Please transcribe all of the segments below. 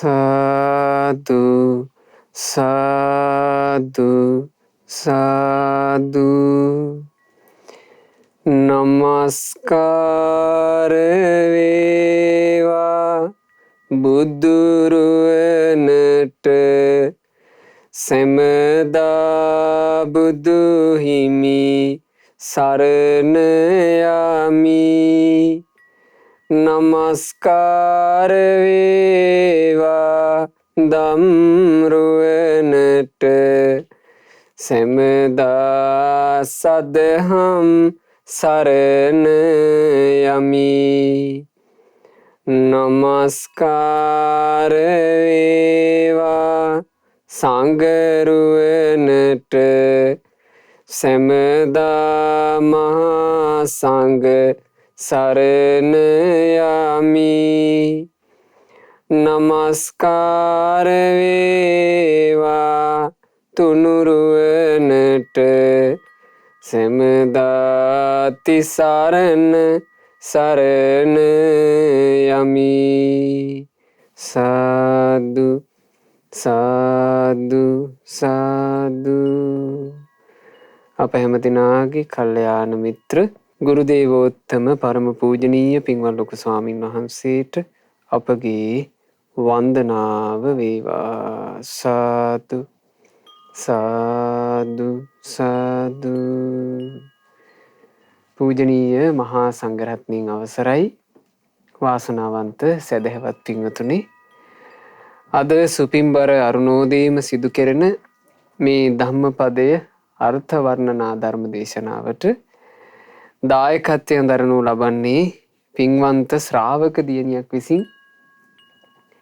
සාදු සාදු සාදු නමස්කාර වේවා බුදුරුවනට සැමදා බුදු හිමි සරණ යමි. නමස්කාර වේවා ධම්රුවනට සැමදා සදහම් සරණ යමි. නමස්කාර වේවා සංඝරුවනට සැමදා මහා සංඝ සරණ යමි. නමස්කාර වේවා තුනුරුවනට සැමදා තිසරණ සරණ යමි. සාදු සාදු සාදු. අප හැමතිනාගේ කල්යාණ මිත්‍ර ගුරු දේවෝත්තම පරම පූජනීය පින්වත් ලොකු ස්වාමින් වහන්සේට අපගේ වන්දනාව වේවා. සාදු සාදු සාදු. පූජනීය මහා සංඝරත්නයන් අවසරයි. වාසනාවන්ත සදහැවත් පින්වතුනි, අද සුපින්බර අරුණෝදයම සිදු කෙරෙන මේ ධම්මපදය අර්ථ වර්ණනා ධර්ම දේශනාවට දායකත්වයෙන් දරනු ලබන්නේ පින්වන්ත ශ්‍රාවක දියණියක් විසින්.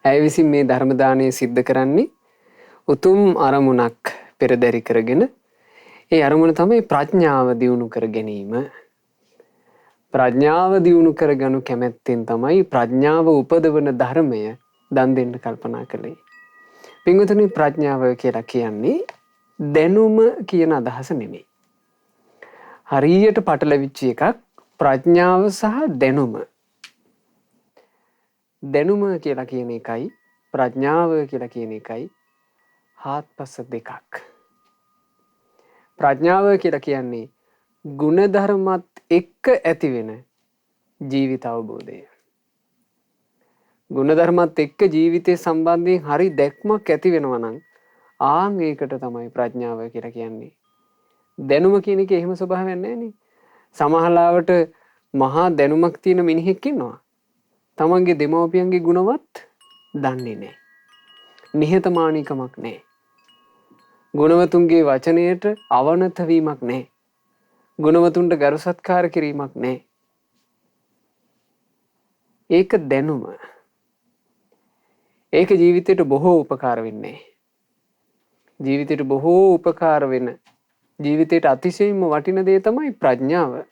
ඇය විසින් මේ ධර්ම දානය සිද්ධ කරන්නේ උතුම් අරමුණක් පෙරදරි කරගෙන. ඒ අරමුණ තමයි ප්‍රඥාව දියුණු කර ගැනීම. ප්‍රඥාව දියුණු කරගනු කැමැත්තෙන් තමයි ප්‍රඥාව උපදවන ධර්මය දන් දෙන්න කල්පනා කළේ. පින්වතුනි, ප්‍රඥාව කියලා කියන්නේ දැනුම කියන අදහස නෙමෙයි. හරියට පටලවිච්ච එකක් ප්‍රඥාව සහ දැනුම. දැනුම කියලා කියන එකයි ප්‍රඥාව කියලා කියන එකයි හාත්පස දෙකක්. ප්‍රඥාව කියලා කියන්නේ ගුණධර්මත් එක්ක ඇතිවෙන ජීවිත අවබෝධය. ගුණධර්මත් එක්ක ජීවිතය සම්බන්ධයෙන් හරි දැක්මක් ඇති වෙනවා නම් ආන් ඒකට තමයි ප්‍රඥාව කියලා කියන්නේ. දැනුම කියන එක එහෙම ස්වභාවයක් නැහැ නේ. සමහරවිට මහා දැනුමක් තියෙන මිනිහෙක් ඉන්නවා. තමන්ගේ දෙමව්පියන්ගේ ගුණවත් දන්නේ නැහැ. නිහතමානීකමක් නැහැ. ගුණවතුන්ගේ වචනයට අවනත වීමක් නැහැ. ගුණවතුන්ට ගරු සත්කාර කිරීමක් නැහැ. ඒක දැනුම. ඒක ජීවිතයට බොහෝ උපකාර වෙන්නේ. ජීවිතයට බොහෝ උපකාර වෙන, ජීවිතයට අතිශයින්ම වටින දේ තමයි ප්‍රඥාව.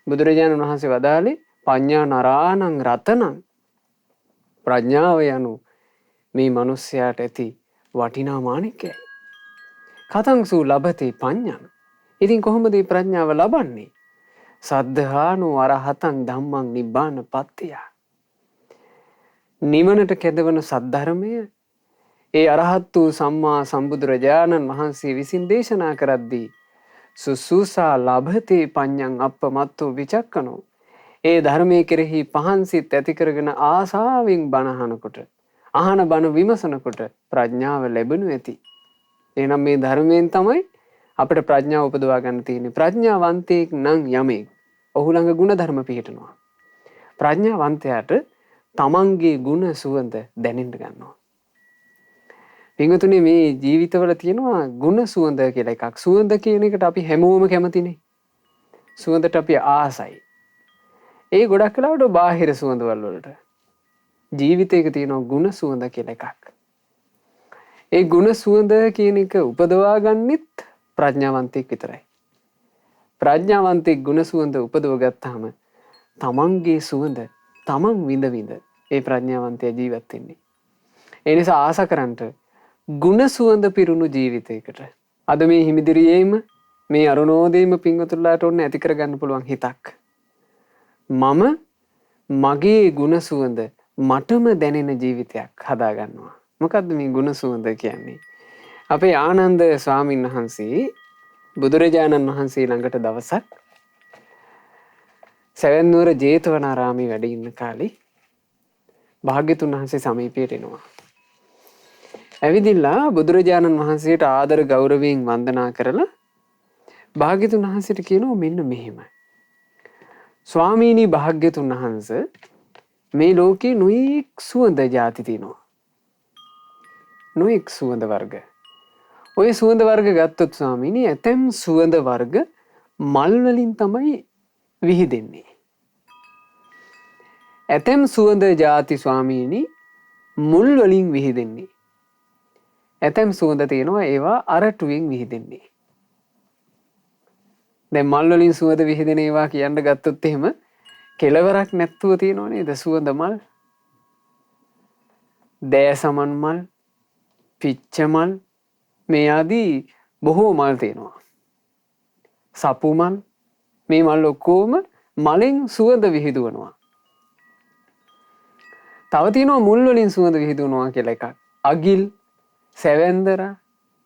බුදුරජාණන් වහන්සේ වදාළේ පඤ්ඤා නරාණං රතනං. ප්‍රඥාව යනු මේ මිනිස්යාට ඇති වටිනා මාණිකයයි. කතංසු ලබතේ පඤ්ඤං. ඉතින් කොහොමද මේ ප්‍රඥාව ලබන්නේ? සද්ධානෝ අරහතං ධම්මං නිබ්බාන පත්තිය. නිවනට කැදවන සද්ධර්මය ඒ අරහත් වූ සම්මා සම්බුදුරජාණන් වහන්සේ විසින් දේශනා කරද්දී සුසුසා ලබතේ පඤ්ඤං අප්පමත්තෝ විචක්කනෝ. ඒ ධර්මයේ කෙරෙහි පහන් සිත් ඇති කරගෙන ආසාවෙන් බණ අහනකොට, අහන බණ විමසනකොට ප්‍රඥාව ලැබෙනු ඇති. එහෙනම් මේ ධර්මයෙන් තමයි අපිට ප්‍රඥාව උපදවා ගන්න තියෙන්නේ. ප්‍රඥාවන්තයෙක් නම් යමෙක්, ඔහු ළඟ ගුණ ධර්ම පිහිටනවා. ප්‍රඥාවන්තයාට තමන්ගේ ගුණ සුවඳ දැනෙන්න ගන්නවා. පින්වතුනි, මේ ජීවිතවල තියෙනවා ගුණ සුවඳ කියලා එකක්. සුවඳ කියන එකට අපි හැමෝම කැමතිනේ. සුවඳට අපි ආසයි. ඒ ගොඩක් වෙලාවට බාහිර සුවඳවල වලට. ජීවිතයක තියෙනවා ගුණ සුවඳ කියලා එකක්. ඒ ගුණ සුවඳ කියන එක උපදවා ගන්නෙත් ප්‍රඥාවන්තයෙක් විතරයි. ප්‍රඥාවන්තයෙක් ගුණ සුවඳ උපදව ගත්තාම තමන්ගේ සුවඳ තමන් විඳ විඳ ඒ ප්‍රඥාවන්තයා ජීවත් වෙන්නේ. ඒ නිසා ආස කරන්ට ගුණ සුවඳ පිරුණු ජීවිතයකට අද මේ හිමිදිරියේම මේ අරුණෝදයේම පින්වතුන්ලාට ඕනේ ඇති කරගන්න පුළුවන් හිතක්. මම මගේ ගුණ සුවඳ මටම දැනෙන ජීවිතයක් හදාගන්නවා. මොකද්ද මේ ගුණ සුවඳ කියන්නේ? අපේ ආනන්ද ස්වාමීන් වහන්සේ බුදුරජාණන් වහන්සේ ළඟට දවසක් සැවැන්නුවර ජේතවනාරාමේ වැඩ ඉන්න කාලේ භාග්‍යතුන් වහන්සේ සමීපයට එනවා. ඇවිදිලා බුදුරජාණන් වහන්සේට ආදර ගෞරවයෙන් වන්දනා කරලා භාග්‍යතුන් වහන්සේට කියනවා මෙන්න මෙහෙමයි. ස්වාමීනි භාග්‍යතුන් වහන්සේ මේ ලෝකේ නොයෙක් සුවඳ ಜಾති තියෙනවා. නොයෙක් සුවඳ වර්ග. ඔය සුවඳ වර්ග ගත්තොත් ස්වාමීනි ඇතැම් සුවඳ වර්ග මල් වලින් තමයි විහිදෙන්නේ. ඇතැම් සුවඳ ಜಾති ස්වාමීනි මුල් වලින් විහිදෙන්නේ. ඇතැම් සුවඳ තියෙනවා ඒවා අරටුවෙන් විහිදෙන්නේ. දැන් මල් වලින් සුවඳ විහිදෙන ඒවා කියන්න ගත්තොත් එහෙම කෙලවරක් නැත්තුව තියෙනව නේද සුවඳ මල්? දෑසමන් මල්, පිච්ච මල් මේ ආදී බොහෝ මල් තියෙනවා. සපු මල් මේ මල් ඔක්කොම මලෙන් සුවඳ විහිදුවනවා. තව තියෙනවා මුල් වලින් සුවඳ විහිදුවනවා කියලා එකක්. අගිල්, සැවැන්දරා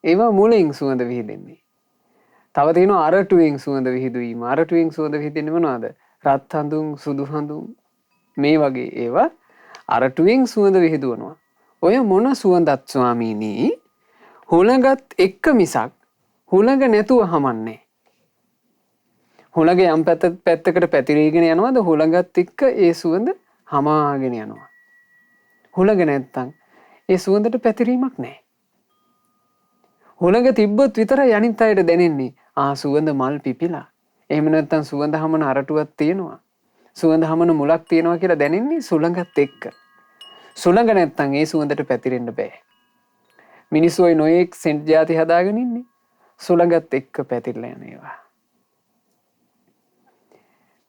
ඒවා මුලින් සුවඳ විහිදෙන්නේ. තව තියෙනවා අරටුවෙන් සුවඳ විහිදුවීම. අරටුවෙන් සුවඳ විහිදෙන්නේ මොනවද? රත් හඳුන්, සුදු හඳුන් මේ වගේ ඒවා අරටුවෙන් සුවඳ විහිදුවනවා. ඔය මොන සුවඳත් ස්වාමීනි හුළඟත් එක්ක මිසක් හුළඟ නැතුව හමන්නේ. හුළඟ යම් පැත්තකට පැතිරීගෙන යනවාද හුළඟත් එක්ක ඒ සුවඳ හමාගෙන යනවා. හුළඟ නැත්තම් ඒ සුවඳට පැතිරීමක් නැහැ. හුළඟ තිබ්බොත් විතරයි අනිත් අයට දැනෙන්නේ සුවඳ මල් පිපිලා. එහෙම නැත්තම් සුවඳ හමන අරටුවක් තියෙනවා. සුවඳ හමන මුලක් තියෙනවා කියලා දැනෙන්නේ සුළඟත් එක්ක. සුළඟ නැත්තම් ඒ සුවඳට පැතිරෙන්න බෑ. මිනිස්සු ඔය නොයෙක් සෙන්ට් ಜಾති හදාගෙන ඉන්නේ සුළඟත් එක්ක පැතිරලා යන ඒවා.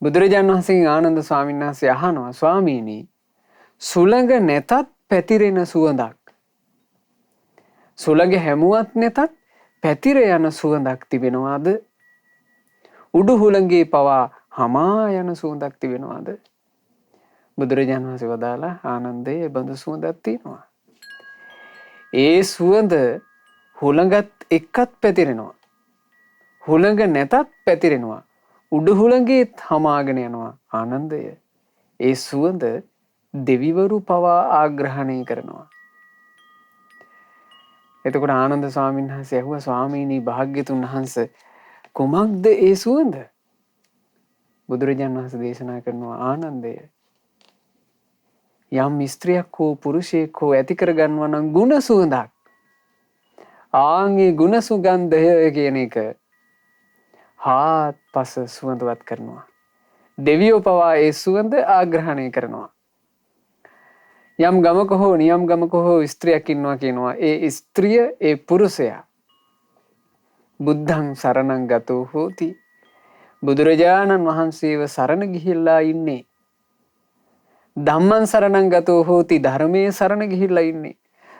බුදුරජාණන් වහන්සේගෙන් ආනන්ද ස්වාමීන් වහන්සේ අහනවා ස්වාමීනි සුළඟ නැතත් පැතිරෙන සුවඳක් සුළඟ හැමුවත් නැතත් පැතිර යන සුවඳක් තිබෙනවාද? උඩු හුළඟේ පවා හමා යන සුවඳක් තිබෙනවාද? බුදුරජාණන් වහන්සේ වදාලා ආනන්දේ බඳු සුවඳක් තියෙනවා. ඒ සුවඳ හුළඟත් එක්කත් පැතිරෙනවා. හුළඟ නැතත් පැතිරෙනවා. උඩු හුළඟේත් හමාගෙන යනවා. ආනන්දය ඒ සුවඳ දෙවිවරු පවා ආග්‍රහණය කරනවා. එතකොට ආනන්ද ස්වාමීන් වහන්සේ ඇහුවා ස්වාමීනි භාග්‍යතුන් වහන්සේ කුමක්ද ඒ සුවඳ? බුදුරජාණන් වහන්සේ දේශනා කරනවා ආනන්දය යම් ස්ත්‍රියක් හෝ පුරුෂයෙක් හෝ ඇති කර ගන්නවා නම් ගුණ සුවඳක් ආන්ගේ ගුණ සුගන්ධය කියන එක හාත්පස සුවඳවත් කරනවා. දෙවියෝ පවා ඒ සුවඳ ආග්‍රහණය කරනවා. යම් ගමක හෝ නියම් ගමක හෝ ස්ත්‍රියක් ඉන්නවා කියනවා ඒ ස්ත්‍රිය ඒ පුරුෂයා බුද්ධං සරණං ගතෝ හෝති බුදුරජාණන් වහන්සේව සරණ ගිහිල්ලා ඉන්නේ. ධම්මං සරණං ගතෝ හෝති ධර්මයේ සරණ ගිහිල්ලා ඉන්නේ.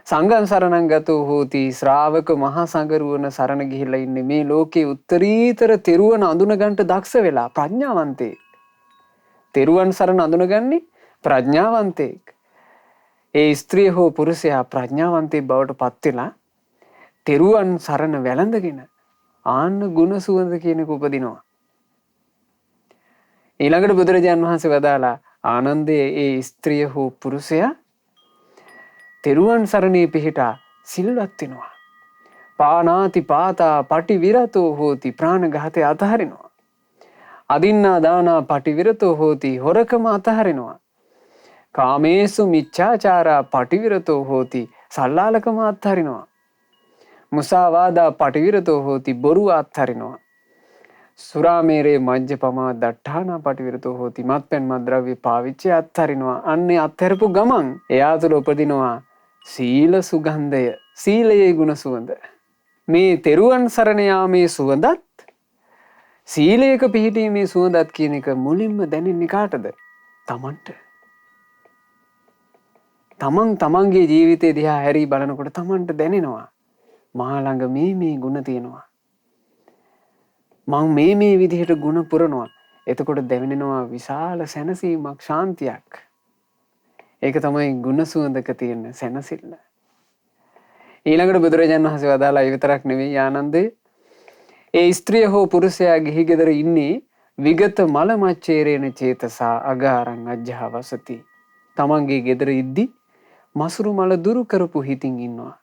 සංඝං සරණං ගතෝ හෝති ශ්‍රාවක මහා සංඝරුවන සරණ ගිහිල්ලා ඉන්නේ. මේ ලෝකේ උත්තරීතර තෙරුවන් අඳුන ගන්නට දක්ෂ වෙලා ප්‍රඥාවන්තයෙක්. තෙරුවන් සරණ අඳුනගන්නේ ප්‍රඥාවන්තයෙක්. ඒ ස්ත්‍රිය හෝ පුරුෂයා ප්‍රඥාවන්තයෙක් බවට පත් වෙලා තෙරුවන් සරණ වැළඳගෙන ආන්න ගුණ සුවඳ කියන එක උපදිනවා. ඊළඟට බුදුරජාණන් වහන්සේ වදාලා ආනන්දයේ ඒ ස්ත්‍රිය හෝ පුරුෂයා තෙරුවන් සරණේ පිහිටා සිල්වත් වෙනවා. පානාති පාතා පටිවිරතෝ හෝති ප්‍රාණඝාතය අතහරිනවා. අදින්නා දානා පටිවිරතෝ හෝති හොරකම අතහරිනවා. කාමේසු මිච්ඡාචාරා පටිවිරතෝ හෝති සල්ලාලකම අත්හරිනවා. මුසාවාදා පටිවිරතෝ හෝති බොරුව අත්හරිනවා. සුරාමේරේ මජ්ජපමා දට්ඨානා පටිවිරතෝ හෝති මත්පැන් මත්ද්‍රව්‍ය පාවිච්චි අත්හරිනවා. අන්නේ අත්හැරපු ගමන් එයා තුළ උපදිනවා සීල සුගන්ධය. සීලයේ ගුණ සුවඳ. මේ තෙරුවන් සරණ යාමේ සුවඳත් සීලයක පිහිටීමේ සුවඳත් කියන එක මුලින්ම දැනෙන්නේ කාටද? තමන්ට. තමන්ගේ ජීවිතය දිහා හැරී බලනකොට තමන්ට දැනෙනවා මා ළඟ මේ ගුණ තියෙනවා. මං මේ විදිහට ගුණ පුරනවා. එතකොට දැනෙනවා විශාල සැනසීමක් ශාන්තියක්. ඒක තමයි ගුණ සුවඳක තියෙන සැනසෙල්ල. ඊළඟට බුදුරජාණන් වහන්සේ වදාලා ඒ විතරක් නෙවෙයි ආනන්දේ, ඒ ස්ත්‍රිය හෝ පුරුෂයා ගිහි ගෙදර ඉන්නේ විගත මල මච්චේරේන චේතසා අගාරං අජ්ජහවසති. තමන්ගේ ගෙදර ඉද්දි මසුරු මල දුරු කරපු හිතින් ඉන්නවා.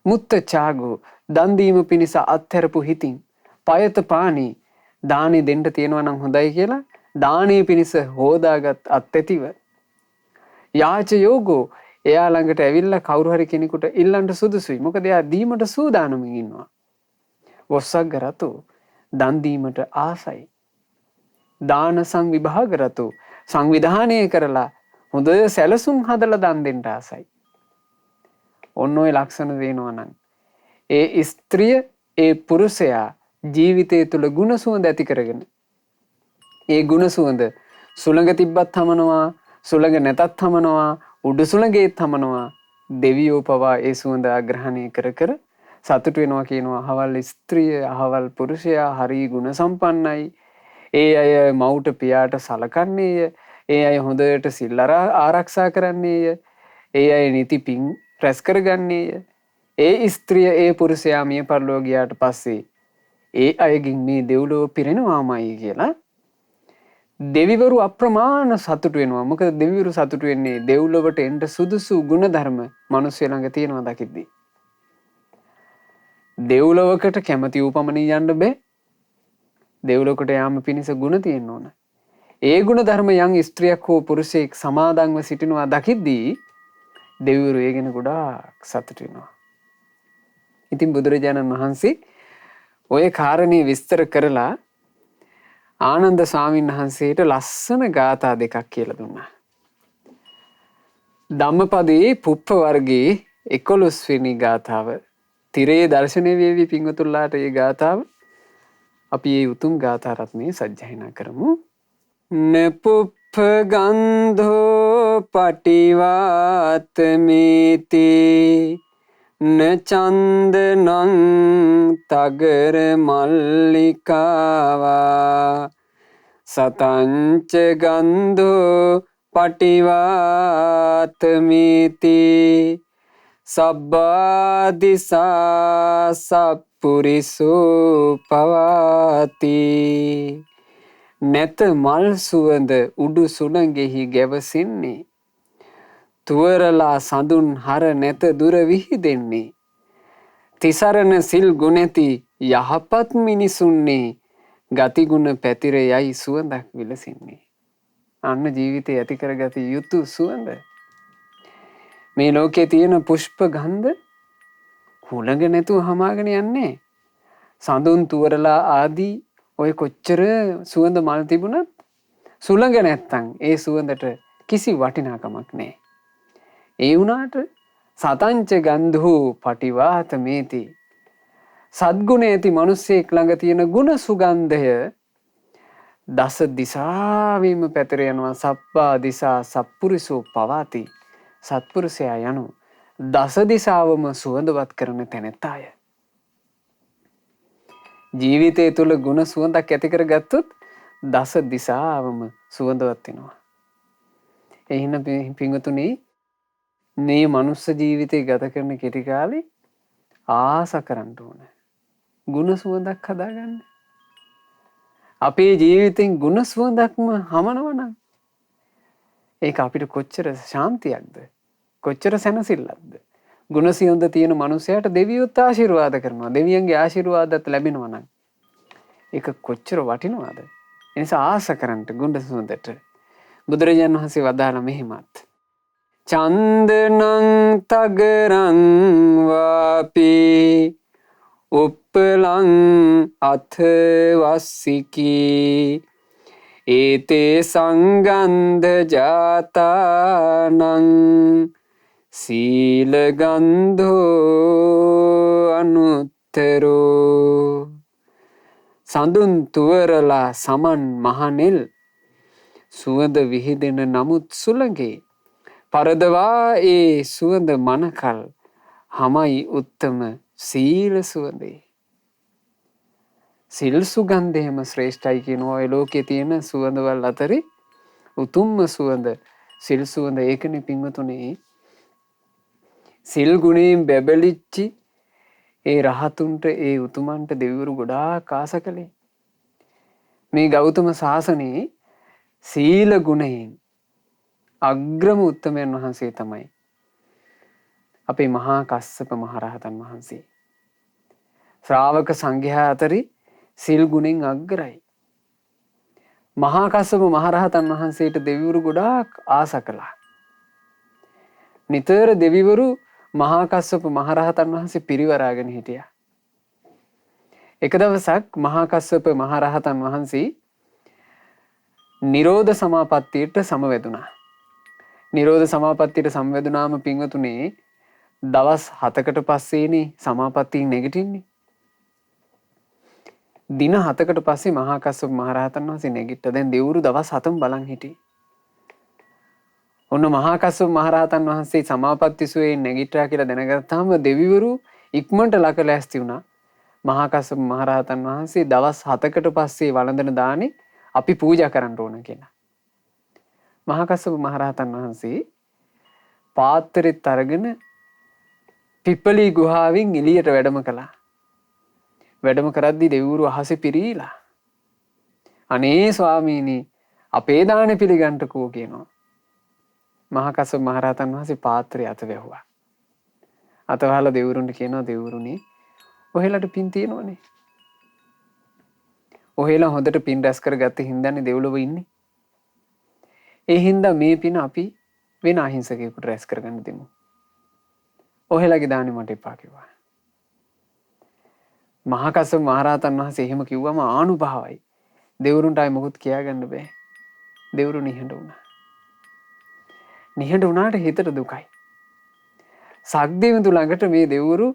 මුත්ත චාගෝ දන් දීම පිණිස අත්හැරපු හිතින්, පයත පානි දානි දෙන්න තියෙනවා නම් හොඳයි කියලා දානීය පිණිස හොදාගත් අත්ඇතිව, යාච යෝගෝ එයා ළඟට ඇවිල්ලා කවුරු හරි කෙනෙකුට ඉල්ලන්න සුදුසුයි. මොකද එයා දීමට සූදානමින් ඉන්නවා. වොස්සග්ග රතෝ දන් දීමට ආසයි. දාන සංවිභාග රතෝ සංවිධානය කරලා හොඳ සැලසුම් හදලා දන් දෙන්න ආසයි. ඔන්න ඔය ලක්ෂණ දෙනවා නම් ඒ ස්ත්‍රිය ඒ පුරුෂයා ජීවිතය තුළ ගුණ සුවඳ ඇති කරගෙන, ඒ ගුණ සුවඳ සුළඟ තිබ්බත් හමනවා, සුළඟ නැතත් හමනවා, උඩු සුළඟේත් හමනවා. දෙවියෝ පවා ඒ සුවඳ ආග්‍රහණය කර කර සතුට වෙනවා කියනවා. අහවල් ස්ත්‍රිය අහවල් පුරුෂයා හරි ගුණ සම්පන්නයි. ඒ අය මව්ට පියාට සලකන්නේය. ඒ අය හොඳට සිල් ආරක්ෂා කරන්නේය. ඒ අය නිති පින් රැස් කරගන්නේය. ඒ ස්ත්‍රිය ඒ පුරුෂයා මිය පරලෝ ගියාට පස්සේ ඒ අයගෙන් මේ දෙව්ලොව පිරෙනවාමයි කියලා දෙවිවරු අප්‍රමාණ සතුට වෙනවා. මොකද දෙවිවරු සතුට වෙන්නේ දෙව්ලොවට එන්න සුදුසු ගුණධර්ම මිනිස්සු ළඟ තියෙනවා දකිද්දී. දෙව්ලොවකට කැමති උපමනින් යන්න බෑ. දෙව්ලොවට යාම පිණිස ගුණ තියෙන්න ඕන. ඒ ගුණ ධර්ම යම් ස්ත්‍රියක් හෝ පුරුෂයෙක් සමාදන්ව සිටිනවා දකිද්දී දෙවිවරු ඒ ගැන ගොඩාක් සතුට වෙනවා. ඉතින් බුදුරජාණන් වහන්සේ ඔය කාරණේ විස්තර කරලා ආනන්ද ස්වාමීන් වහන්සේට ලස්සන ගාථා දෙකක් කියලා දුන්නා. ධම්මපදයේ පුප්ප වර්ගයේ 11 වෙනි ගාථාව තිරේ දර්ශනය වේවි පින්වතුන්ලාට. මේ ගාථාව අපි මේ උතුම් ගාථා රත්නයේ සජ්ජායනා කරමු. නපුප්ප ගන්ධෝ පටිවාතමේති න චන්දනං තගර මල්ලිකාවා සතංච ගන්ධෝ පටිවාතමේති සබ්බාදිසා සප්පුරිසෝ පවාති. නැත මල් සුවඳ උඩු සුළඟෙහි ගැවසෙන්නේ, තුවරලා සඳුන් හර නැත දුර විහිදෙන්නේ. තිසරණ සිල් ගුණැති යහපත් මිනිසුන්නේ, ගතිගුණ පැතිර යයි සුවඳක් විලසින්නේ. අන්න ජීවිතය ඇති කරගත යුතු සුවඳ. මේ ලෝකේ තියෙන පුෂ්ප ගන්ධ හුළඟ නැතුව හමාගෙන යන්නේ. සඳුන් තුවරලා ආදී ඔය කොච්චර සුවඳ මල් තිබුණත් සුළඟ නැත්තම් ඒ සුවඳට කිසි වටිනාකමක් නැහැ. ඒ වුණාට සතංච ගන්ධෝ පටිවාතමේති, සද්ගුණ ඇති මිනිස්සෙක් ළඟ තියෙන ගුණ සුගන්ධය දස දිසාවෙම පැතිර යනවා. සබ්බා දිසා සප්පුරිසෝ පවාති. සත්පුරුෂයා යනු දස දිසාවම සුවඳවත් කරන තැනැත්තාය. ජීවිතය තුළ ගුණ සුවඳක් ඇති කරගත්තොත් දස දිසාවම සුවඳවත් වෙනවා. එහෙනම් පින්වතුනි, මේ මනුස්ස ජීවිතය ගත කරන කෙටි කාලේ ආස කරන්න ඕන ගුණ සුවඳක් හදාගන්න. අපේ ජීවිතෙන් ගුණ සුවඳක්ම හමනවනම් ඒක අපිට කොච්චර ශාන්තියක්ද, කොච්චර සැනසෙල්ලක්ද. ගුණ සුවඳ තියෙන මනුස්සයාට දෙවියොත් ආශිර්වාද කරනවා. දෙවියන්ගේ ආශිර්වාදත් ලැබෙනවා නම් ඒක කොච්චර වටිනවද. එනිසා ආස කරන්න ගුණ සුවඳට. බුදුරජාණන් වහන්සේ වදාළ මෙහිමත් චන්දනං තගරං වාපි උප්පලං අථවස්සිකී ඒතේ සංගන්ධ ජාතානං සීල ගන්ධෝ අනුත්තරෝ. සඳුන් තුවරලා සමන් මහනෙල් සුවඳ විහිදෙන නමුත් සුළඟේ පරදවා ඒ සුවඳ මනකල් හමයි උත්තම සීල සුවඳේ. සිල් සුගන්ධයම ශ්‍රේෂ්ඨයි කියනවා. ඔය ලෝකේ තියෙන සුවඳවල් අතරේ උතුම්ම සුවඳ සිල් සුවඳ ඒකනේ පින්වතුනි. සිල් ගුණයෙන් බැබලිච්චි ඒ රහතුන්ට ඒ උතුමන්ට දෙවිවරු ගොඩාක් ආස කළේ. මේ ගෞතම සාසනයේ සීල ගුණයෙන් අග්‍රම උත්තමයන් වහන්සේ තමයි අපේ මහා කස්සප මහරහතන් වහන්සේ. ශ්‍රාවක සංඝයා අතරේ සිල් ගුණෙන් අග්‍රයි. මහා කස්සප මහරහතන් වහන්සේට දෙවිවරු ගොඩාක් ආස කළා. නිතර දෙවිවරු මහා කස්සප මහරහතන් වහන්සේ පිරිවරාගෙන හිටියා. එක දවසක් මහා කස්සප මහරහතන් වහන්සේ නිරෝධ සමාපත්තියට සමවැදුණා. නිරෝධ සමාපත්තියට සමවැදුනාම පින්වතුනේ දවස් 7කට පස්සේනේ සමාපත්තියෙන් නැගිටින්නේ. දින 7කට පස්සේ මහා කස්සප මහරහතන් වහන්සේ නැගිට්ටා. දැන් දෙවිවරු දවස් 7ම බලන් හිටියේ. ඔන්න මහා කස්සප මහරහතන් වහන්සේ සමාපatti සුවයෙන් නැගිට්ටා කියලා දැනගත්තාම දෙවිවරු ඉක්මනට ලකලැස්ති වුණා. මහා කස්සප මහරහතන් වහන්සේ දවස් 7කට පස්සේ වළඳන දානේ අපි පූජා කරන්න ඕන කියලා. මහා කස්සප මහරහතන් වහන්සේ පාත්‍රෙත් අරගෙන පිප්පලි ගුහාවෙන් එළියට වැඩම කළා. වැඩම කරද්දී දෙවිවරු අහසේ පිරීලා. අනේ ස්වාමීනි අපේ දානෙ පිළිගන්නකෝ කියනවා. මහා කස්සප මහරහතන් වහන්සේ පාත්‍රය අත වැහුවා. අත වහලා දෙවිවරුන්ට කියනවා දෙවිවරුනි ඔහෙලට පින් තියෙනවනේ. ඔහෙලා හොඳට පින් රැස් කරගත්ත හින්දානේ දෙව්ලොව ඉන්නේ. ඒ හින්දා මේ පින අපි වෙන අහිංසකයෙකුට රැස් කරගන්න දෙමු. ඔහෙලාගේ දානෙ මට එපා කිව්වා. මහා කස්සප මහරහතන් වහන්සේ එහෙම කිව්වම ආනුභාවයි. දෙවිවරුන්ට ආයි මොකුත් කියාගන්න බෑ. දෙවිවරු නිහඬ වුණා. නිහඬ වුණාට හිතට දුකයි. සක්දෙවිඳු ළඟට මේ දෙවිවරු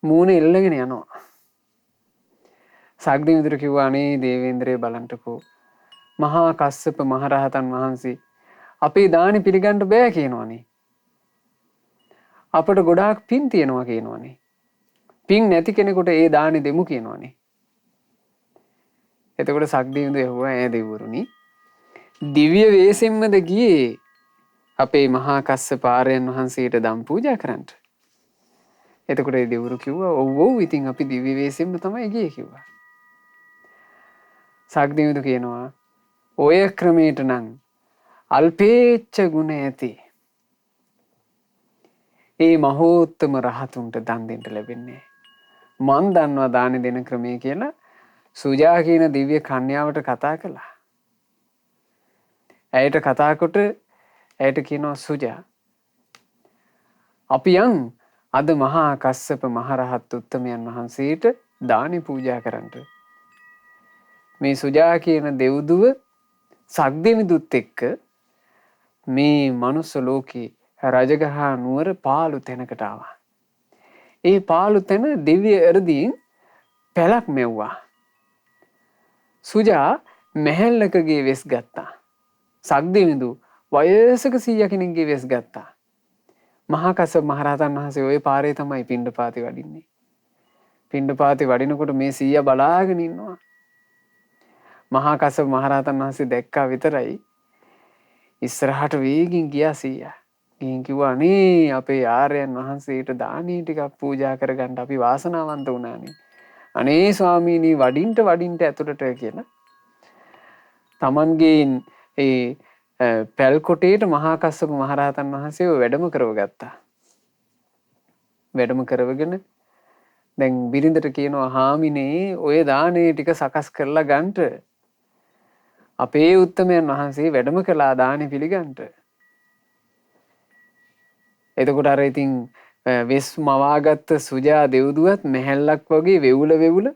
මූණ එල්ලගෙන යනවා. සක්දෙවිඳුර කිව්වා අනේ දේවේන්ද්‍රය බලන්ටකෝ මහා කස්සප මහරහතන් වහන්සේ අපේ දානි පිළිගන්න බෑ කියනවනේ. අපට ගොඩාක් පින් තියෙනවා කියනවනේ. පින් නැති කෙනෙකුට ඒ දානි දෙමු කියනවනේ. එතකොට සක්දෙවිඳු ඇහුවා ඈ දෙවිවරුනි දිව්‍ය වේසෙන්මද ගියේ අපේ මහා කස්සප ආර්යයන් වහන්සේට දම් පූජා කරන්න. එතකොට ඒ දෙවිවරු කිව්වා ඔව් ඔව් ඉතින් අපි දිව්‍ය වේසෙන්ම තමයි ගියේ කිව්වා. සක්දෙවිඳු කියනවා ඔය ක්‍රමයට නම් අල්පේච්ඡ ගුණ ඇති ඒ මහෝත්තම රහතුන්ට දන් දෙන්න ලැබෙන්නේ. මන් දන්නවා දානි දෙන ක්‍රමය කියලා සුජා කියන දිව්‍ය කන්‍යාවට කතා කළා. ඇයට කතා කොට ඇයට කියනවා සුජා අපි යන් අද මහා කස්සප මහරහත් උත්තමයන් වහන්සේට දානි පූජා කරන්නට. මේ සුජා කියන දෙව්දුව සක්දෙවිඳුත් එක්ක මේ මනුස්ස ලෝකේ රජගහ නුවර පාළු තැනකට ආවා. ඒ පාළු තැන දිව්‍ය එරදීන් පැලක් මෙව්වා. සුජා මැහැල්ලකගේ වෙස් ගත්තා. සක්දෙවිඳු වයසක 100 කෙනෙක්ගේ වෙස් ගත්තා. මහා කස්සප මහරහතන් වහන්සේ ওই පාරේ තමයි පිණ්ඩපාතේ වඩින්නේ. පිණ්ඩපාතේ වඩිනකොට මේ 100 බලාගෙන ඉන්නවා. මහා කස්සප මහරහතන් වහන්සේ දැක්කා විතරයි ඉස්සරහට වේගින් ගියා 100. ගිහින් කිව්වා අනේ අපේ ආර්යයන් වහන්සේට දානී ටිකක් පූජා කරගන්න අපි වාසනාවන්ත වුණානේ. අනේ ස්වාමීනි වඩින්ට ඇතුළට කියලා. තමන්ගේ ඒ පැල් කොටේට මහා කස්සප මහරහතන් වහන්සේව වැඩම කරවගත්තා. වැඩම කරවගෙන දැන් බිරිඳට කියනවා හාමිනේ ඔය දානේ ටික සකස් කරලා ගන්නට අපේ උත්තමයන් වහන්සේ වැඩම කළා දානි පිළිගන්නට. එතකොට අර ඉතින් වෙස් මවාගත්ත සුජා දෙව්දුවත් මැහැල්ලක් වගේ වෙවුල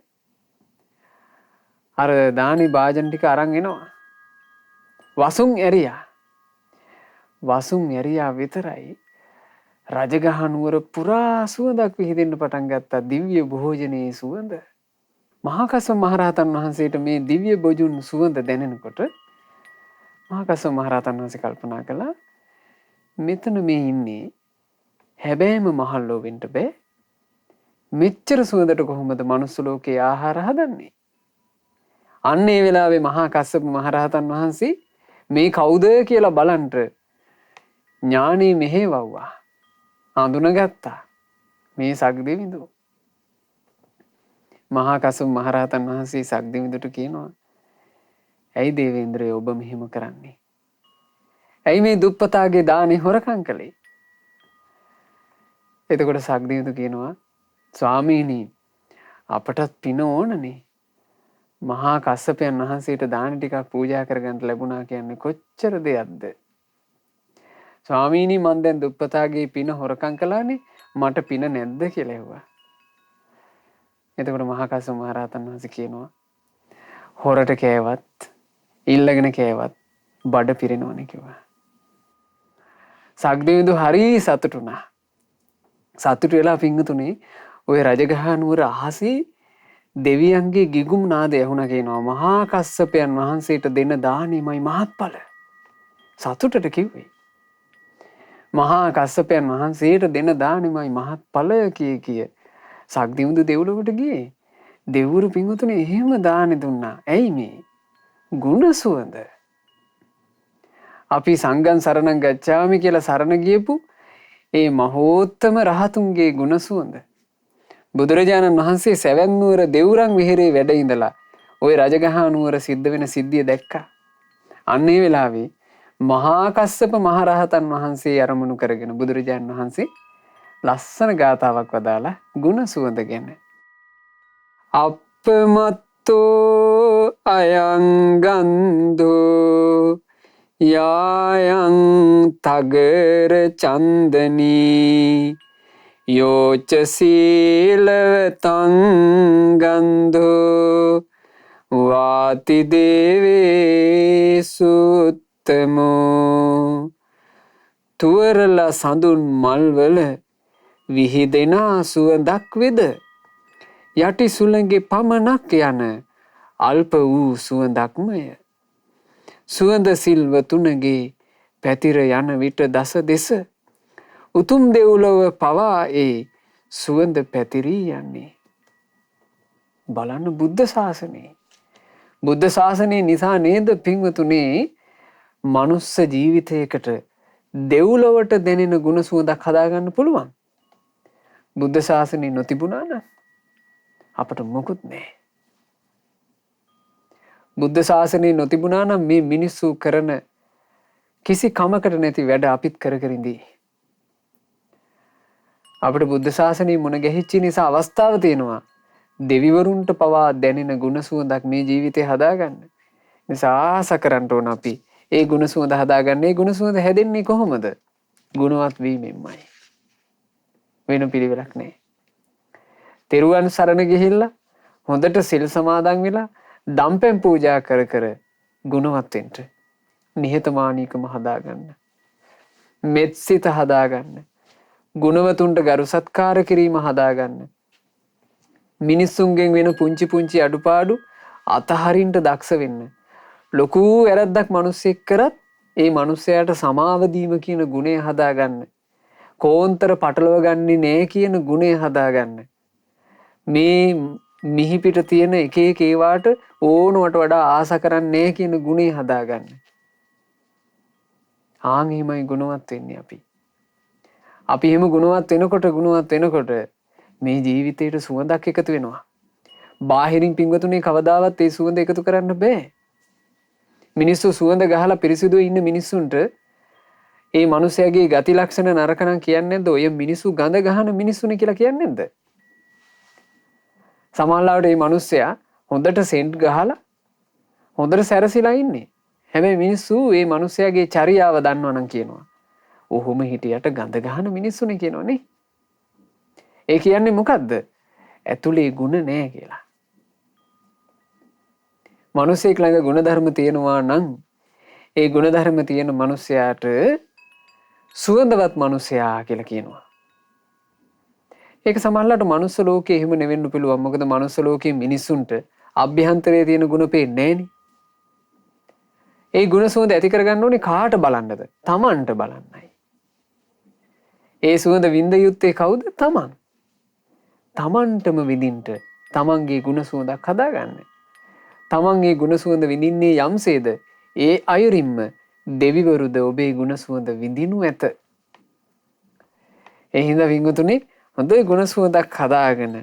අර දානි භාජන ටික අරන් එනවා. වසුන් ඇරියා විතරයි රජගහ නුවර පුරා සුවඳක් විහිදෙන්න පටන් ගත්තා. දිව්‍ය භෝජනයේ සුවඳ. මහා කස්සප මහරහතන් වහන්සේට මේ දිව්‍ය භෝජන සුවඳ දැනෙනකොට මහා කස්සප මහරහතන් වහන්සේ කල්පනා කළා මෙතන මේ ඉන්නේ හැබැයිම මහල්ලෝ වෙන්න බෑ. මෙච්චර සුවඳට කොහොමද මනුස්ස ලෝකේ ආහාර හදන්නේ? අන්න ඒ වෙලාවේ මහා කස්සප මහරහතන් වහන්සේ මේ කවුද කියලා බලන්ට ඥානෙ මෙහෙවවුවා. හඳුනගත්තා. මේ සක්දිවිඳු. මහා කස්සප මහරහතන් වහන්සේ සක්දිවිඳුට කියනවා, ඇයි දේවේන්ද්‍රය ඔබ මෙහෙම කරන්නේ? ඇයි මේ දුප්පතාගේ දානේ හොරකම් කළේ? එතකොට සක්දිවිඳු කියනවා, ස්වාමීනි, අපටත් පින ඕනනේ. මහා කස්සපයන් වහන්සේට දාන ටිකක් පූජා කරගන්න ලැබුණා කියන්නේ කොච්චර දෙයක්ද? ස්වාමීනි, මං දැන් දුප්පතාගේ පින හොරකම් කළානේ, මට පින නැද්ද කියලා ඇහුවා. එතකොට මහා කස්සප මහරහතන් වහන්සේ කියනවා, හොරට කෑවත් ඉල්ලගෙන කෑවත් බඩ පිරෙනවනේ කිව්වා. සක්දිවිඳු හරි සතුටු වුණා. සතුටු වෙලා පිංගුතුනේ ওই රජගහ නුවර අහසේ දෙවියන්ගේ ගිගුම් නාදය ඇහුණා කියනවා. මහා කස්සපයන් වහන්සේට දෙන දානෙමයි මහත්ඵල. සතුටට කිව්වේ. මහා කස්සපයන් වහන්සේට දෙන දානෙමයි මහත්ඵල කිය. සක්දිවිඳු දෙව්ලොවට ගියේ. දෙව්වරු පිංගුතුනේ එහෙම දානෙ දුන්නා. ඇයි මේ? ගුණ සුවඳ. අපි සංඝං සරණං ගච්ඡාමි කියලා සරණ ගියපු ඒ මහෝත්තම රහතුන්ගේ ගුණ සුවඳ. බුදුරජාණන් වහන්සේ සැවැත් නුවර දෙව්රම් විහෙරේ වැඩ ඉඳලා ওই රජගහ නුවර සිද්ධ වෙන සිද්ධිය දැක්කා. අන්න ඒ වෙලාවේ මහා කස්සප මහරහතන් වහන්සේ අරමුණු කරගෙන බුදුරජාණන් වහන්සේ ලස්සන ගාථාවක් වදාලා ගුණ සුවඳ ගැන. අප්පමත්තෝ අයං ගන්ධෝ යායන් තගර චන්දනී යෝච සීලවතං ගන්ධෝ වාති දේවේසුත්තමෝ. තුවරල සඳුන් මල්වල විහිදෙනා සුවඳක් වෙද යටි සුළඟේ පමණක් යන අල්ප වූ සුවඳක්මය. සුවඳ සිල්ව තුනගේ පැතිර යන විට දස දෙස උතුම් දෙව්ලොව පවා ඒ සුවඳ පැතිරී යන්නේ. බලන්න බුද්ධ ශාසනය. බුද්ධ ශාසනය නිසා නේද පින්වතුනේ මනුස්ස ජීවිතයකට දෙව්ලොවට දැනෙන ගුණ සුවඳක් හදාගන්න පුළුවන්. බුද්ධ ශාසනය නොතිබුණා නම් අපට මොකුත් නැහැ. බුද්ධ ශාසනය නොතිබුණා නම් මේ මිනිස්සු කරන කිසි කමකට නැති වැඩ අපිත් කර කර ඉඳී. අපිට බුද්ධ ශාසනය මුණ ගැහිච්ච නිසා අවස්ථාව තියෙනවා දෙවිවරුන්ට පවා දැනෙන ගුණ සුවඳක් මේ ජීවිතේ හදාගන්න. නිසා ආස කරන්න ඕන අපි ඒ ගුණ සුවඳ හදාගන්න. ඒ ගුණ සුවඳ හැදෙන්නේ කොහොමද? ගුණවත් වීමෙන්මයි. වෙන පිළිවෙලක් නැහැ. තෙරුවන් සරණ ගිහිල්ලා හොඳට සිල් සමාදන් වෙලා දම්පැන් පූජා කර කර ගුණවත් වෙන්න. නිහතමානීකම හදාගන්න. මෙත්සිත හදාගන්න. ගුණවතුන්ට ගරු සත්කාර කිරීම හදාගන්න. මිනිස්සුන්ගෙන් වෙන පුංචි පුංචි අඩුපාඩු අතහරින්න දක්ෂ වෙන්න. ලොකු වැරද්දක් මිනිස්සෙක් කරත් ඒ මිනිසයාට සමාව දීම කියන ගුණය හදාගන්න. කෝන්තර පටලව ගන්නේ නෑ කියන ගුණය හදාගන්න. මේ මිහිපිට තියෙන එක එක ඒවාට ඕනවට වඩා ආස කරන්නේ කියන ගුණය හදාගන්න. ආන් එහෙමයි ගුණවත් වෙන්නේ අපි. අපි එහෙම ගුණවත් වෙනකොට මේ ජීවිතේට සුවඳක් එකතු වෙනවා. බාහිරින් පින්වතුනේ කවදාවත් ඒ සුවඳ එකතු කරන්න බෑ. මිනිස්සු සුවඳ ගහලා පිරිසිදු ඉන්න මිනිස්සුන්ට ඒ මිනිස්යාගේ ගති ලක්ෂණ නරක නම් කියන්නේ නැද්ද? ඔය මිනිස්සු ගඳ ගහන මිනිස්සුනේ කියලා කියන්නේ නැද්ද? සමහරවිට මේ මිනිස්සයා හොඳට සෙන්ට් ගහලා හොඳට සැරසිලා ඉන්නේ. හැබැයි මිනිස්සු මේ මිනිස්යාගේ චර්යාව දන්නවනම් කියනවා. ඔහොම හිටියට ගඳ ගහන මිනිස්සුනේ කියනවනේ. ඒ කියන්නේ මොකද්ද? ඇතුලේ ಗುಣ නැහැ කියලා. මිනිසෙක් ළඟ ගුණධර්ම තියෙනවා නම් ඒ ගුණධර්ම තියෙන මිනිසයාට සුවඳවත් මිනිසයා කියලා කියනවා. ඒක සමහරවිට මනුස්ස ලෝකේ එහෙම නෙවෙන්න පුළුවන්. මොකද මනුස්ස ලෝකේ මිනිස්සුන්ට අභ්‍යන්තරයේ තියෙන ගුණ පේන්නේ නැහෙනි. ඒ ගුණ සුවඳ ඇති කරගන්න ඕනේ කාට බලන්නද? Tamanට බලන්නයි. ඒ සුවඳ විඳ යුත්තේ කවුද? Taman. Tamanටම විඳින්න Tamanගේ ගුණ සුවඳක් හදාගන්න. Taman ඒ ගුණ සුවඳ විඳින්නේ යම්සේද ඒ අයුරින්ම දෙවිවරුද ඔබේ ගුණ සුවඳ විඳිනු ඇත. ඒ හින්දා වින්තුනේ හොඳයි ගුණ සුවඳක් හදාගෙන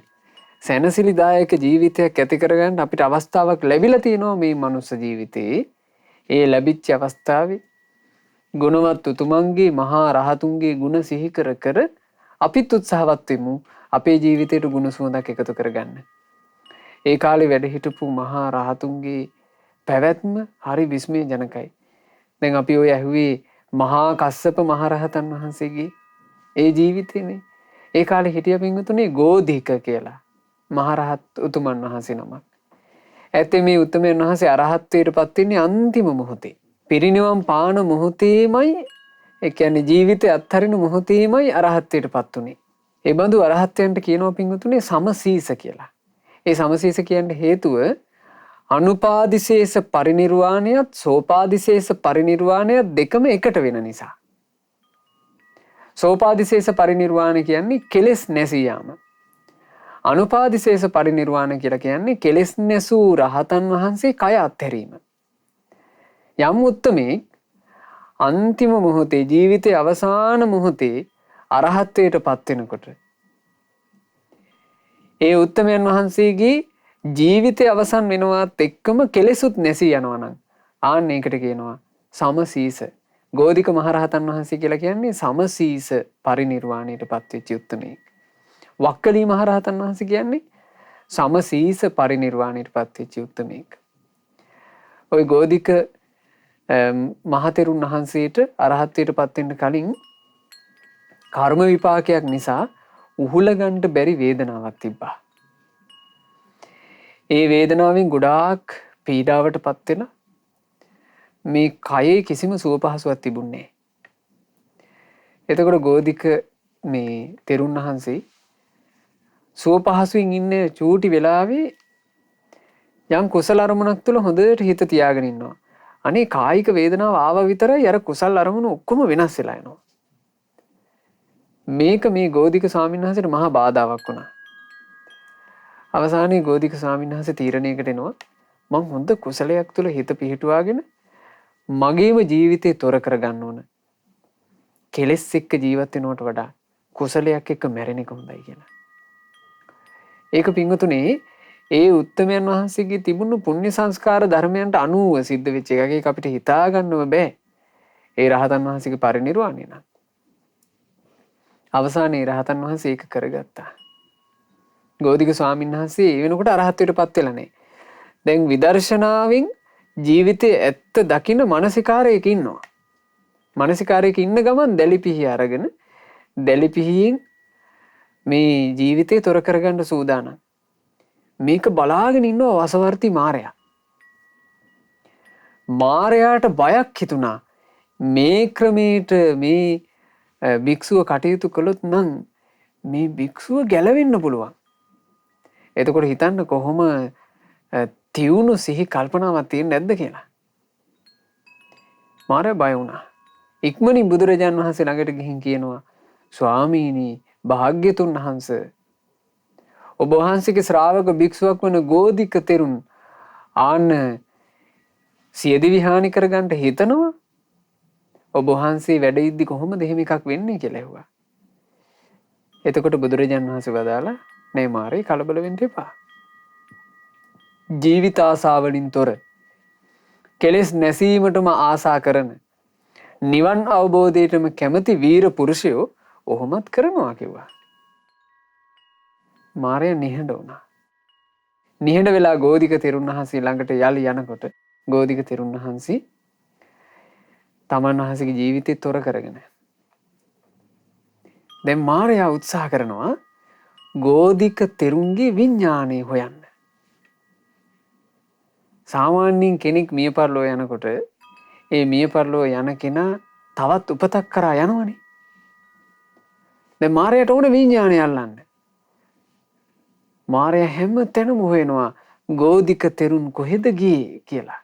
සැනසිලිදායක ජීවිතයක් ඇති කරගන්න අපිට අවස්ථාවක් ලැබිලා තියෙනවා මේ මනුස්ස ජීවිතේ. ඒ ලැබිච්ච අවස්ථාවේ ගුණවත් උතුමන්ගේ මහා රහතුන්ගේ ගුණ සිහි කර කර අපිත් උත්සාහවත් වෙමු අපේ ජීවිතයට ගුණ සුවඳක් එකතු කරගන්න. ඒ කාලේ වැඩ හිටපු මහා රහතුන්ගේ පැවැත්ම හරි විස්මයජනකයි. දැන් අපි ඔය ඇහුවේ මහා කස්සප මහරහතන් වහන්සේගේ ඒ ජීවිතේනේ. ඒ කාලේ හිටිය පින්වතුනි ගෝධික කියලා මහරහත් උතුමන් වහන්සේ නමක්. ඇත්තේ මේ උතුමන් වහන්සේ අරහත්ත්වයට පත් වෙන්නේ අන්තිම මොහොතේ. පිරිනිවන් පාන මොහොතේමයි ඒ කියන්නේ ජීවිතය අත්හරින මොහොතේමයි අරහත්ත්වයට පත් උනේ. ඒ බඳු අරහත්ත්වයන්ට කියනවා පින්වතුනි සමසීස කියලා. ඒ සමසීස කියන්නේ හේතුව අනුපාදිශේෂ පරිනිර්වාණයත් සෝපාදිශේෂ පරිනිර්වාණයත් දෙකම එකට වෙන නිසා. සෝපාදිශේෂ පරිනිර්වාණ කියන්නේ කෙලෙස් නැසී යාම. අනුපාදිශේෂ පරිනිර්වාණ කියලා කියන්නේ කෙලෙස් නැසූ රහතන් වහන්සේ කය අත්හැරීම. යම් උත්තමේ අන්තිම මොහොතේ ජීවිතයේ අවසාන මොහොතේ අරහත්ත්වයට පත් වෙනකොට ඒ උත්තමයන් වහන්සේගේ ජීවිතය අවසන් වෙනවත් එක්කම කෙලෙසුත් නැසී යනවා නම් ආන්න ඒකට කියනවා සමසීස. ගෝධික මහරහතන් වහන්සේ කියලා කියන්නේ සමසීස පරිනිර්වාණයට පත්වෙච්ච උත්තමයෙක්. වක්කලී මහරහතන් වහන්සේ කියන්නේ සමසීස පරිනිර්වාණයට පත්වෙච්ච උත්තමයෙක්. ওই ගෝධික මහතෙරුන් වහන්සේට අරහත්ත්වයට පත් වෙන්න කලින් කර්ම විපාකයක් නිසා උහුලගන්න බැරි වේදනාවක් තිබ්බා. ඒ වේදනාවෙන් ගොඩාක් පීඩාවට පත් වෙලා මේ කයේ කිසිම සුව පහසුවක් තිබුණේ නැහැ. එතකොට ගෝධික මේ තෙරුන් වහන්සේ සුව පහසුවෙන් ඉන්න චූටි වෙලාවේ යම් කුසල අරමුණක් තුළ හොඳට හිත තියාගෙන ඉන්නවා. අනේ කායික වේදනාව ආව විතරයි අර කුසල අරමුණු ඔක්කොම වෙනස් වෙලා යනවා. මේක මේ ගෝධික ස්වාමීන් වහන්සේට මහා බාධාවක් වුණා. අවසානයේ ගෝධික ස්වාමීන් වහන්සේ තීරණයකට එනවා මම හොඳ කුසලයක් තුළ හිත පිහිටුවාගෙන මගේම ජීවිතේ තොර කරගන්න ඕන. කෙලෙස් එක්ක ජීවත් වෙනවට වඩා කුසලයක් එක්ක මැරෙන එක හොඳයි කියලා. ඒක පින්වතුනේ ඒ උත්තමයන් වහන්සේගේ තිබුණු පුණ්‍ය සංස්කාර ධර්මයන්ට අනුව සිද්ධ වෙච්ච එකක්. ඒක අපිට හිතා ගන්නව බෑ. ඒ රහතන් වහන්සේගේ පරිනිර්වාණය නම්. අවසානයේ රහතන් වහන්සේ ඒක කරගත්තා. ගෝධික ස්වාමීන් වහන්සේ ඒ වෙනකොට අරහත්ත්වයට පත් වෙලා නැහැ. දැන් විදර්ශනාවෙන් ජීවිතයේ ඇත්ත දකින මානසිකාරයක ඉන්නවා. මානසිකාරයක ඉන්න ගමන් දැලිපිහි අරගෙන දැලිපිහියෙන් මේ ජීවිතේ තොර කරගන්න සූදානම්. මේක බලාගෙන ඉන්නවා වසවර්ති මාරයා. මාරයාට බයක් හිතුණා. මේ ක්‍රමයට මේ භික්ෂුව කටයුතු කළොත් නම් මේ භික්ෂුව ගැලවෙන්න පුළුවන්. එතකොට හිතන්න කොහොම තියුණු සිහි කල්පනාවක් තියෙන්නේ නැද්ද කියලා. මාරයා බය වුණා. ඉක්මනින් බුදුරජාන් වහන්සේ ළඟට ගිහින් කියනවා ස්වාමීනි භාග්‍යතුන් වහන්සේ ඔබ වහන්සේගේ ශ්‍රාවක භික්ෂුවක් වන ගෝධික තෙරුන් ආන්න සියදිවි හානි කරගන්න හිතනවා. ඔබ වහන්සේ වැඩ ඉද්දි කොහොමද එහෙම එකක් වෙන්නේ කියලා ඇහුවා. එතකොට බුදුරජාන් වහන්සේ වදාලා නේ මාරේ කලබල වෙන්න එපා. ජීවිත ආසාවලින් තොර කෙලෙස් නැසීමටම ආසා කරන නිවන් අවබෝධයටම කැමති වීර පුරුෂයෝ ඔහොමත් කරනවා කිව්වා. මාරයා නිහඬ වුණා. නිහඬ වෙලා ගෝධික තෙරුන් වහන්සේ ළඟට යලි යනකොට ගෝධික තෙරුන් වහන්සේ තමන් වහන්සේගේ ජීවිතේ තොර කරගෙන දැන් මාරයා උත්සාහ කරනවා ගෝධික තෙරුන්ගේ විඥාණය හොයන්න. සාමාන්‍යයෙන් කෙනෙක් මිය පරලෝ යනකොට ඒ මිය පරලෝ යන කෙනා තවත් උපතක් කරා යනවනේ. දැන් මාරයාට ඕන විඥාණය අල්ලන්න. මාරයා හැම තැනම හොයනවා ගෝධික තෙරුන් කොහෙද ගියේ කියලා.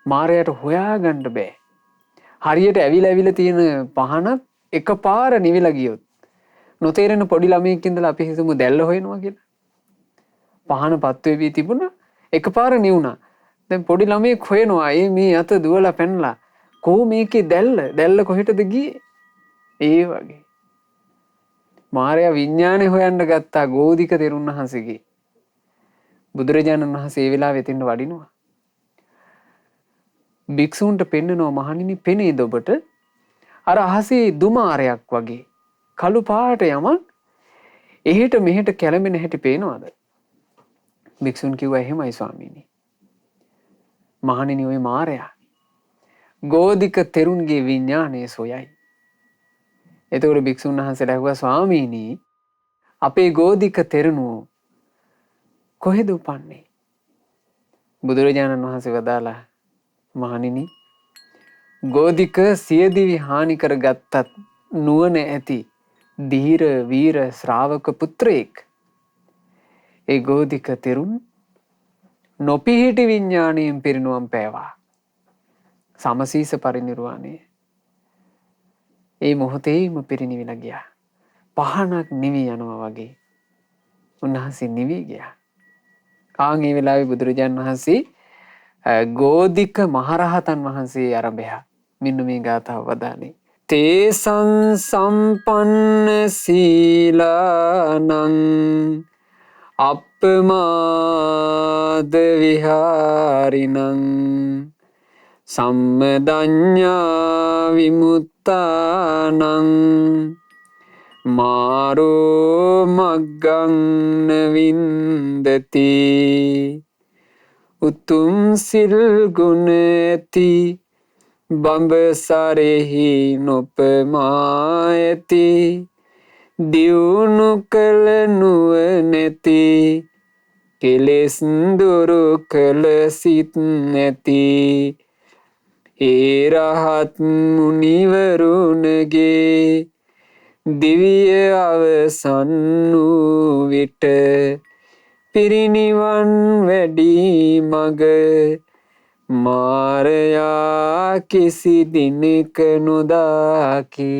මාරයාට හොයාගන්න බෑ. හරියට ඇවිල්ලා තියෙන පහනක් එකපාර නිවිලා ගියොත් නොතේරෙන පොඩි ළමයෙක් ඉඳලා අපි හිතමු දැල්ල හොයනවා කියලා. පහන පත් වෙවි තිබුණා එකපාර නිවුණා. දැන් පොඩි ළමයෙක් හොයනවා මේ අත දුවලා පැනලා කොහොම මේකේ දැල්ල කොහෙටද ගියේ? ඒ වගේ මාරයා විඥානේ හොයන්න ගත්තා ගෝධික තෙරුන් වහන්සේගේ. බුදුරජාණන් වහන්සේ ඒ වෙලාවෙ එතෙන්ට වඩිනවා. භික්ෂූන්ට පෙන්නනවා මහණෙනි පෙනේද ඔබට අර අහසේ දුමාරයක් වගේ කළු පාට යමක් එහෙට මෙහෙට කැළඹෙන හැටි පේනවද? භික්ෂුන් කිව්වා එහෙමයි ස්වාමීනි. මහණෙනි ඔය මාරයා ගෝධික තෙරුන්ගේ විඥානය සොයයි. එතකොට භික්ෂුන් වහන්සේලා ඇහුවා ස්වාමීනි අපේ ගෝධික තෙරණුවෝ කොහෙද උපන්නේ? බුදුරජාණන් වහන්සේ වදාලා මහණෙනි ගෝධික සියදිවි හානි කරගත්තත් නුවණ ඇති ධීර වීර ශ්‍රාවක පුත්‍රයෙක්. ඒ ගෝධික තෙරුන් නොපිහිටි විඥාණයෙන් පිරිනුවම් පෑවා. සමසීස පරිනිර්වාණය. ඒ මොහොතේම පිරිනිවිලා ගියා. පහනක් නිවි යනවා වගේ. උන්වහන්සේ නිවි ගියා. ආන් ඒ වෙලාවේ බුදුරජාණන් වහන්සේ ගෝධික මහරහතන් වහන්සේ ආරම්භය. මෙන්න මේ ගාථාව වදානේ. තේසං සම්පන්න සීලානං අප්පමාද විහාරිනං සම්මදඤ්ඤා විමුත්තානං මාරෝ මග්ගං නවින්දති උතුම් සිල් ගුණ ඇති බඹසරෙහි නොපමායති දියුණු කළ නුවණැති කෙලෙස් දුරු කළ සිත් නැති ඒ රහත් මුනිවරුන්ගේ දිව්‍ය අවසන් වූ විට පිරිනිවන් වැඩි මග මාරයා කිසි දිනක නොදකි.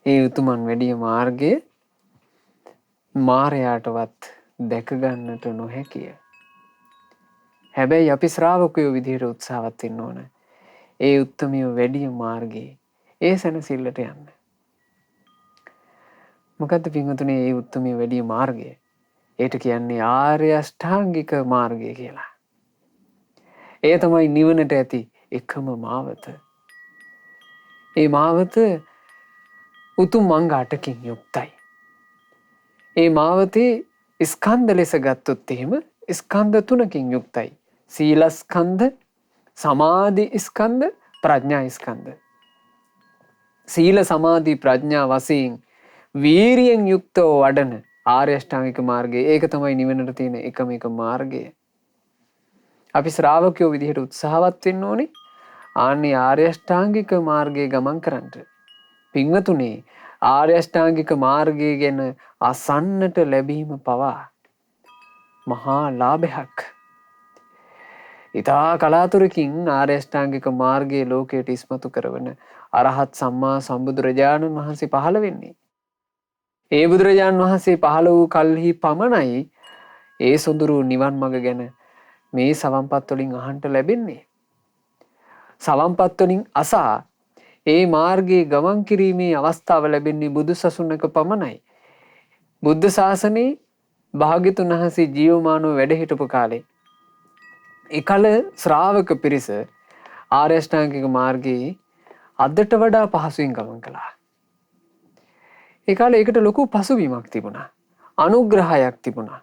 ඒ උතුමන් වැඩිය මාර්ගය මාරයාටවත් දැක ගන්නට නොහැකිය. හැබැයි අපි ශ්‍රාවකයෝ විදිහට උත්සාහවත් වෙන්න ඕන. ඒ උත්තමිය වැඩිය මාර්ගයේ ඒ සැනසෙල්ලට යන්න. මොකද්ද පින්වතුනි ඒ උත්තමිය වැඩිය මාර්ගය? ඒට කියන්නේ ආර්ය අෂ්ටාංගික මාර්ගය කියලා. ඒ තමයි නිවනට ඇති එකම මාවත. ඒ මාවත උතුම් අංග 8කින් යුක්තයි. ඒ මාවතේ ස්කන්ධ ලෙස ගත්තොත් එහෙම ස්කන්ධ 3කින් යුක්තයි. සීලස්කන්ධ, සමාධි ස්කන්ධ, ප්‍රඥා ස්කන්ධ. සීල සමාධි ප්‍රඥා වශයෙන් වීරියෙන් යුක්තව වඩන ආර්ය අෂ්ටාංගික මාර්ගය ඒක තමයි නිවනට තියෙන එකම මාර්ගය. අපි ශ්‍රාවකයෝ විදිහට උත්සාහවත් වෙන්න ඕනේ ආන්නේ ආර්ය අෂ්ටාංගික මාර්ගයේ ගමන් කරන්නට. පින්වතුනි ආර්ය අෂ්ටාංගික මාර්ගය ගැන අසන්නට ලැබීම පවා මහා ලාභයක්. ඉතා කලාතුරකින් ආර්ය අෂ්ටාංගික මාර්ගයේ ලෝකයට ඉස්මතු කරවන අරහත් සම්මා සම්බුදුරජාණන් වහන්සේ පහළ වෙන්නේ. ඒ බුදුරජාණන් වහන්සේ පහළ වූ කල්හි පමණයි ඒ සොඳුරු නිවන් මඟ ගැන මේ සවම්පත් වලින් අහන්න ලැබෙන්නේ. සවම්පත් වලින් අසා ඒ මාර්ගයේ ගමන් කිරීමේ අවස්ථාව ලැබෙන්නේ බුදු සසුනක පමණයි. බුද්ධ ශාසනයේ භාග්‍යතුන් වහන්සේ ජීවමානව වැඩ හිටපු කාලේ එකල ශ්‍රාවක පිරිස ආර්ය අෂ්ටාංගික මාර්ගයේ අදට වඩා පහසුවෙන් ගමන් කළා. ඒ කාලේ ඒකට ලොකු පසුබිමක් තිබුණා. අනුග්‍රහයක් තිබුණා.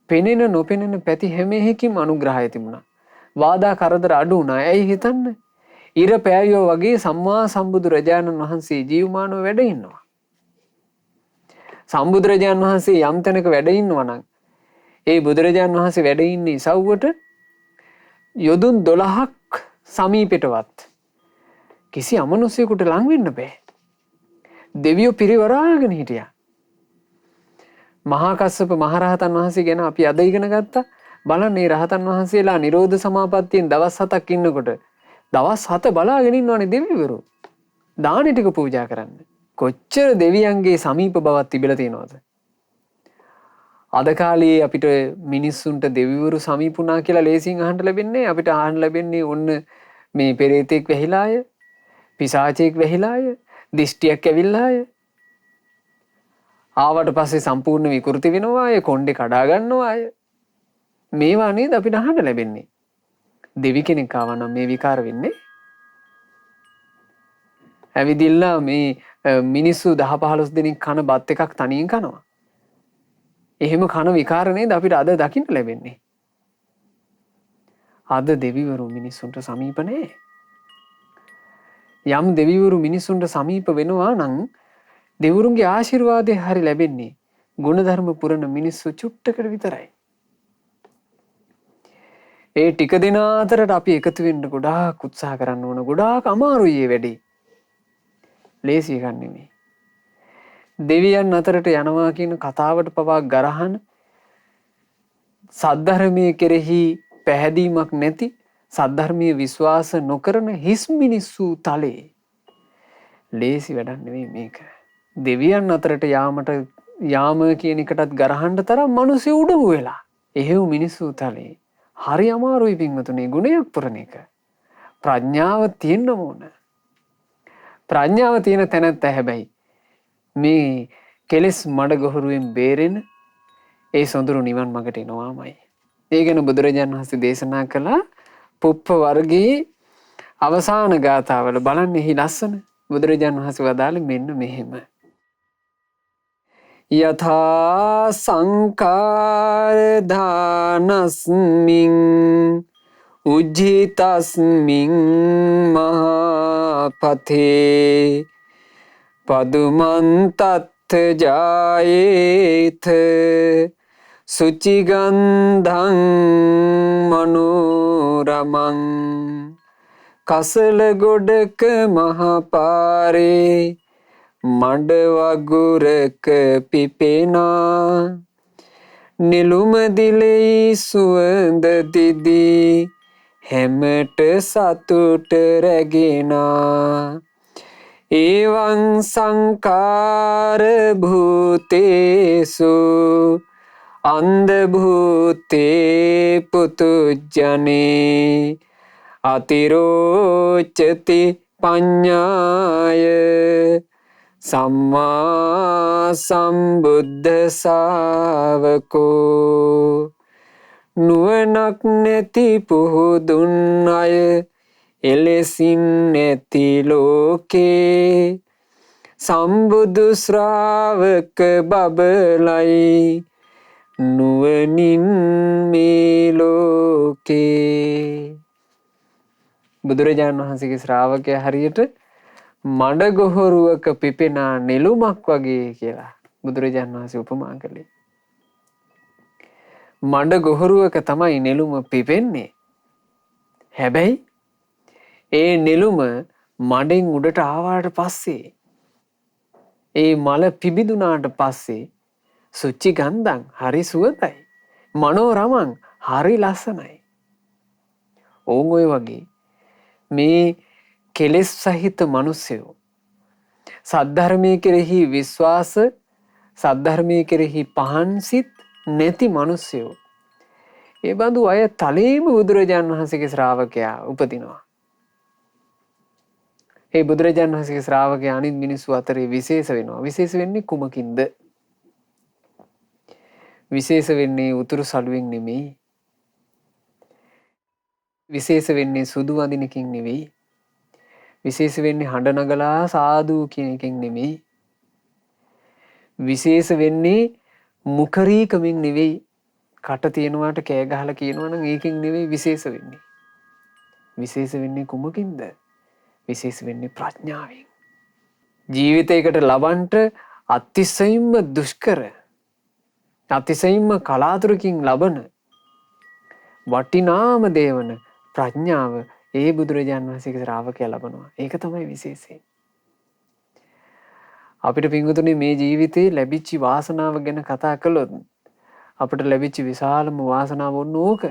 පෙනෙන නොපෙනෙන පැති හැම එකකින්ම අනුග්‍රහය තිබුණා. වාදා කරදර අඩු වුණා. ඇයි හිතන්න? ඉර පෑයෝ වගේ සම්මා සම්බුදුරජාණන් වහන්සේ ජීවමානව වැඩ ඉන්නවා. සම්බුදුරජාණන් වහන්සේ යම් තැනක වැඩ ඉන්නවා නම් ඒ බුදුරජාණන් වහන්සේ වැඩ ඉන්නේ ඉසව්වට යොදුන් 12ක් සමීපෙටවත් කිසි අමනුෂ්‍යයෙකුට ලං වෙන්න බෑ. දෙවියෝ පිරිවරාගෙන හිටියා. මහා කස්සප මහරහතන් වහන්සේ ගැන අපි අද ඉගෙන ගත්තා. බලන්න මේ රහතන් වහන්සේලා නිරෝධ සමාපත්තියෙන් දවස් 7ක් ඉන්නකොට දවස් 7 බලාගෙන ඉන්නවනේ දෙවිවරු. දානි ටික පූජා කරන්න. කොච්චර දෙවියන්ගේ සමීප බවක් තිබිලා තියෙනවද? අද කාලේ අපිට මිනිස්සුන්ට දෙවිවරු සමීපුණා කියලා ලේසියෙන් අහන්න ලැබෙන්නේ. අපිට අහන්න ලැබෙන්නේ ඔන්න මේ පෙරේතෙක් වැහිලාය, පිසාචෙක් වැහිලාය, දිෂ්ටියක් ඇවිල්ලාය. ආවට පස්සේ සම්පූර්ණ විකෘති වෙනවාය, කොණ්ඩේ කඩා ගන්නවාය. මේවා නේද අපිට අහන්න ලැබෙන්නේ. දෙවි කෙනෙක් ආවා නම් මේ විකාර වෙන්නේ. ඇවිදිල්ලා මේ මිනිස්සු 10-15 දෙනෙක් කන බත් එකක් තනියෙන් කනවා. එහෙම කන විකාර නේද අපිට අද දකින්න ලැබෙන්නේ. අද දෙවිවරු මිනිස්සුන්ට සමීප නැහැ. යම් දෙවිවරු මිනිස්සුන්ට සමීප වෙනවා නම් දෙවිවරුන්ගේ ආශිර්වාදය හරි ලැබෙන්නේ ගුණධර්ම පුරන මිනිස්සු චුට්ටකට විතරයි. ඒ ටික දෙනා අතරට අපි එකතු වෙන්න ගොඩාක් උත්සාහ කරන්න ඕන. ගොඩාක් අමාරුයි මේ වැඩේ. ලේසි එකක් නෙමෙයි. දෙවියන් අතරට යනවා කියන කතාවට පවා ගරහන සද්ධර්මයේ කෙරෙහි පැහැදීමක් නැති සද්ධර්මයේ විශ්වාස නොකරන හිස් මිනිස්සු තලේ ලේසි වැඩක් නෙමෙයි මේක. දෙවියන් අතරට යාම කියන එකටත් ගරහන්න තරම් මිනිස්සු උඩමු වෙලා. එහෙව් මිනිස්සු තලේ හරි අමාරුයි පින්වතුනි ගුණයක් පුරන එක. ප්‍රඥාව තියෙන්න ඕන. ප්‍රඥාව තියෙන තැනත් හැබැයි මේ කෙලෙස් මඩ ගොහරුවෙන් බේරෙන ඒ සොඳුරු නිවන් මඟට එනවාමයි. ඒ ගැන බුදුරජාණන් වහන්සේ දේශනා කළා පුප්ප වර්ගයේ අවසාන ගාථාවල බලන්න එහි ලස්සන. බුදුරජාණන් වහන්සේ වදාළේ මෙන්න මෙහෙම. යථා සංකාර දානස්මින් උජ්ජිතස්මින් මහපතේ පදුමන්තත්ථ ජායේත සුචිගන්ධං මනෝරමං කසල ගොඩක මහපාරේ මඩ වගුරක පිපෙනා නිලුම දිලෙයි සුවඳ දිදී හැමට සතුට රැගෙනා එවං සංකාර භූතේසු අන්ධ භූතේ පුතුජනේ අතිරෝචති පඤ්ඤාය සම්මා සම්බුද්ධ ශාවකෝ. නුවණක් නැති පුහුදුන් අය එලෙසින් නැති ලෝකේ සම්බුදු ශ්‍රාවක බබලයි නුවණින් මේ ලෝකේ. බුදුරජාණන් වහන්සේගේ ශ්‍රාවකයා හරියට මඩ ගොහරුවක පිපෙනා නෙළුමක් වගේ කියලා බුදුරජාණන් වහන්සේ උපමා කළේ. මඩ ගොහරුවක තමයි නෙළුම පිපෙන්නේ. හැබැයි ඒ නෙළුම මඩෙන් උඩට ආවාට පස්සේ ඒ මල පිබිදුනාට පස්සේ සුචි ගන්ධං හරි සුවඳයි. මනෝරමං හරි ලස්සනයි. ඕන් ඔය වගේ මේ කෙලෙස් සහිත මිනිස්සයෝ සද්ධර්මයේ කෙරෙහි විශ්වාස සද්ධර්මයේ කෙරෙහි පහන් සිත් නැති මිනිස්සයෝ ඒ බඳු අය තලෙම බුදුරජාණන් වහන්සේගේ ශ්‍රාවකයා උපදිනවා. ඒ බුදුරජාණන් වහන්සේගේ ශ්‍රාවකයා අනිත් මිනිස්සු අතරේ විශේෂ වෙනවා. විශේෂ වෙන්නේ කුමකින්ද? විශේෂ වෙන්නේ උතුරු සළුවෙන් නෙමෙයි. විශේෂ වෙන්නේ සුදු වඳිනකින් නෙවෙයි. විශේෂ වෙන්නේ හඬ නගලා සාදු කියන එකෙන් නෙමෙයි. විශේෂ වෙන්නේ මුකරීකමින් නෙවෙයි. කට තියනවාට කෑ ගහලා කියනවා නම් ඒකෙන් නෙවෙයි විශේෂ වෙන්නේ. විශේෂ වෙන්නේ කුමකින්ද? විශේෂ වෙන්නේ ප්‍රඥාවෙන්. ජීවිතයකට ලබන්ට අතිශයින්ම දුෂ්කර අතිශයින්ම කලාතුරකින් ලබන වටිනාම දේවන ප්‍රඥාව ඒ බුදුරජාණන් වහන්සේගේ ශ්‍රාවකයා ලබනවා. ඒක තමයි විශේෂය. අපිට පින්වතුනි මේ ජීවිතේ ලැබිච්ච වාසනාව ගැන කතා කළොත් අපිට ලැබිච්ච විශාලම වාසනාව වුණ ඕක.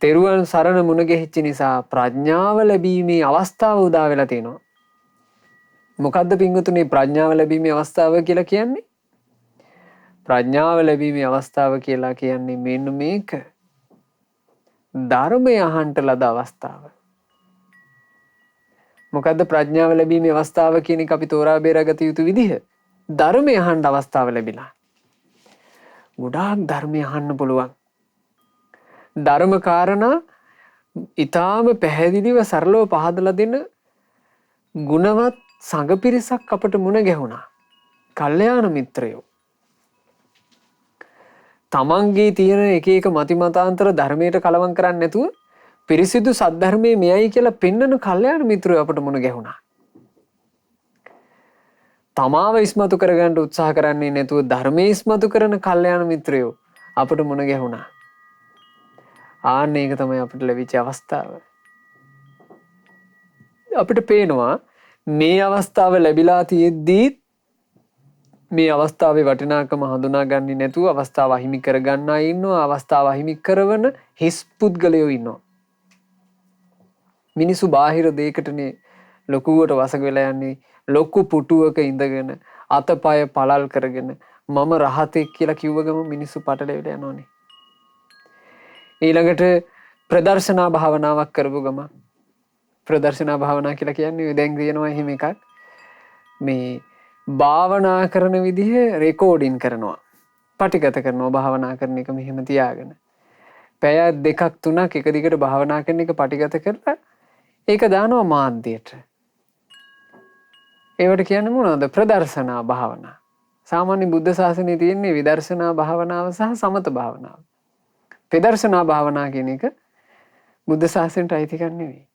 තෙරුවන් සරණ මුණ ගැහිච්ච නිසා ප්‍රඥාව ලැබීමේ අවස්ථාව උදා වෙලා තියෙනවා. මොකද්ද පින්වතුනි ප්‍රඥාව ලැබීමේ අවස්ථාව කියලා කියන්නේ? ප්‍රඥාව ලැබීමේ අවස්ථාව කියලා කියන්නේ මෙන්න මේක. ධර්මය අහන්ට ලද අවස්ථාව. මොකද්ද ප්‍රඥාව ලැබීමේ අවස්ථාව කියන එක අපි තෝරා බේරාගත යුතු විදිහ? ධර්මය අහන්න අවස්ථාව ලැබිලා. ගොඩාක් ධර්මය අහන්න පුළුවන්. ධර්ම කාරණා ඊටාම පැහැදිලිව සරලව පහදලා දෙන ගුණවත් සංඝ පිරිසක් අපට මුණ ගැහුණා. කල්යාණ මිත්‍රයෝ. තමන්ගේ තියෙන එක එක මතිමතාන්තර ධර්මයට කලවම් කරන්නේ නැතුව පිරිසිදු සද්ධර්මයේ මෙයයි කියලා පෙන්වන කල්යාණ මිත්‍රයෝ අපට මුණ ගැහුණා. තමාව ඉස්මතු කරගන්න උත්සාහ කරන්නේ නැතුව ධර්මයේ ඉස්මතු කරන කල්යාණ මිත්‍රයෝ අපට මුණ ගැහුණා. ආන්න ඒක තමයි අපිට ලැබිච්ච අවස්ථාව. අපිට පේනවා මේ අවස්ථාව ලැබිලා තියෙද්දී මේ අවස්ථාවේ වටිනාකම හඳුනාගන්නේ නැතුව අවස්ථාව අහිමි කරගන්න අය ඉන්නවා. අවස්ථාව අහිමි කරවන හිස් පුද්ගලයෝ ඉන්නවා. මිනිසු බාහිර දෙයකටනේ ලොකුවට වසඟ වෙලා යන්නේ. ලොකු පුටුවක ඉඳගෙන අතපය පළල් කරගෙන මම රහතෙක් කියලා කිව්ව ගම මිනිස්සු පටලෙවිලා යනෝනේ. ඊළඟට ප්‍රදර්ශනා භාවනාවක් කරපු ගම ප්‍රදර්ශනා භාවනා කියලා කියන්නේ දැන් කියනවා එහෙම එකක්. මේ භාවනා කරන විදිහ රෙකෝඩින් කරනවා. පටිගත කරනවා භාවනා කරන එක මෙහෙම තියාගෙන. පැය 2ක් 3ක් එක දිගට භාවනා කරන එක පටිගත කරලා ඒක දානවා මාධ්‍යයට. ඒවට කියන්නේ මොනවද? ප්‍රදර්ශනා භාවනා. සාමාන්‍ය බුද්ධ ශාසනයේ තියෙන්නේ විදර්ශනා භාවනාව සහ සමත භාවනාව. ප්‍රදර්ශනා භාවනා කියන එක බුද්ධ ශාසනයට අයිති කන්නේ නෙවෙයි.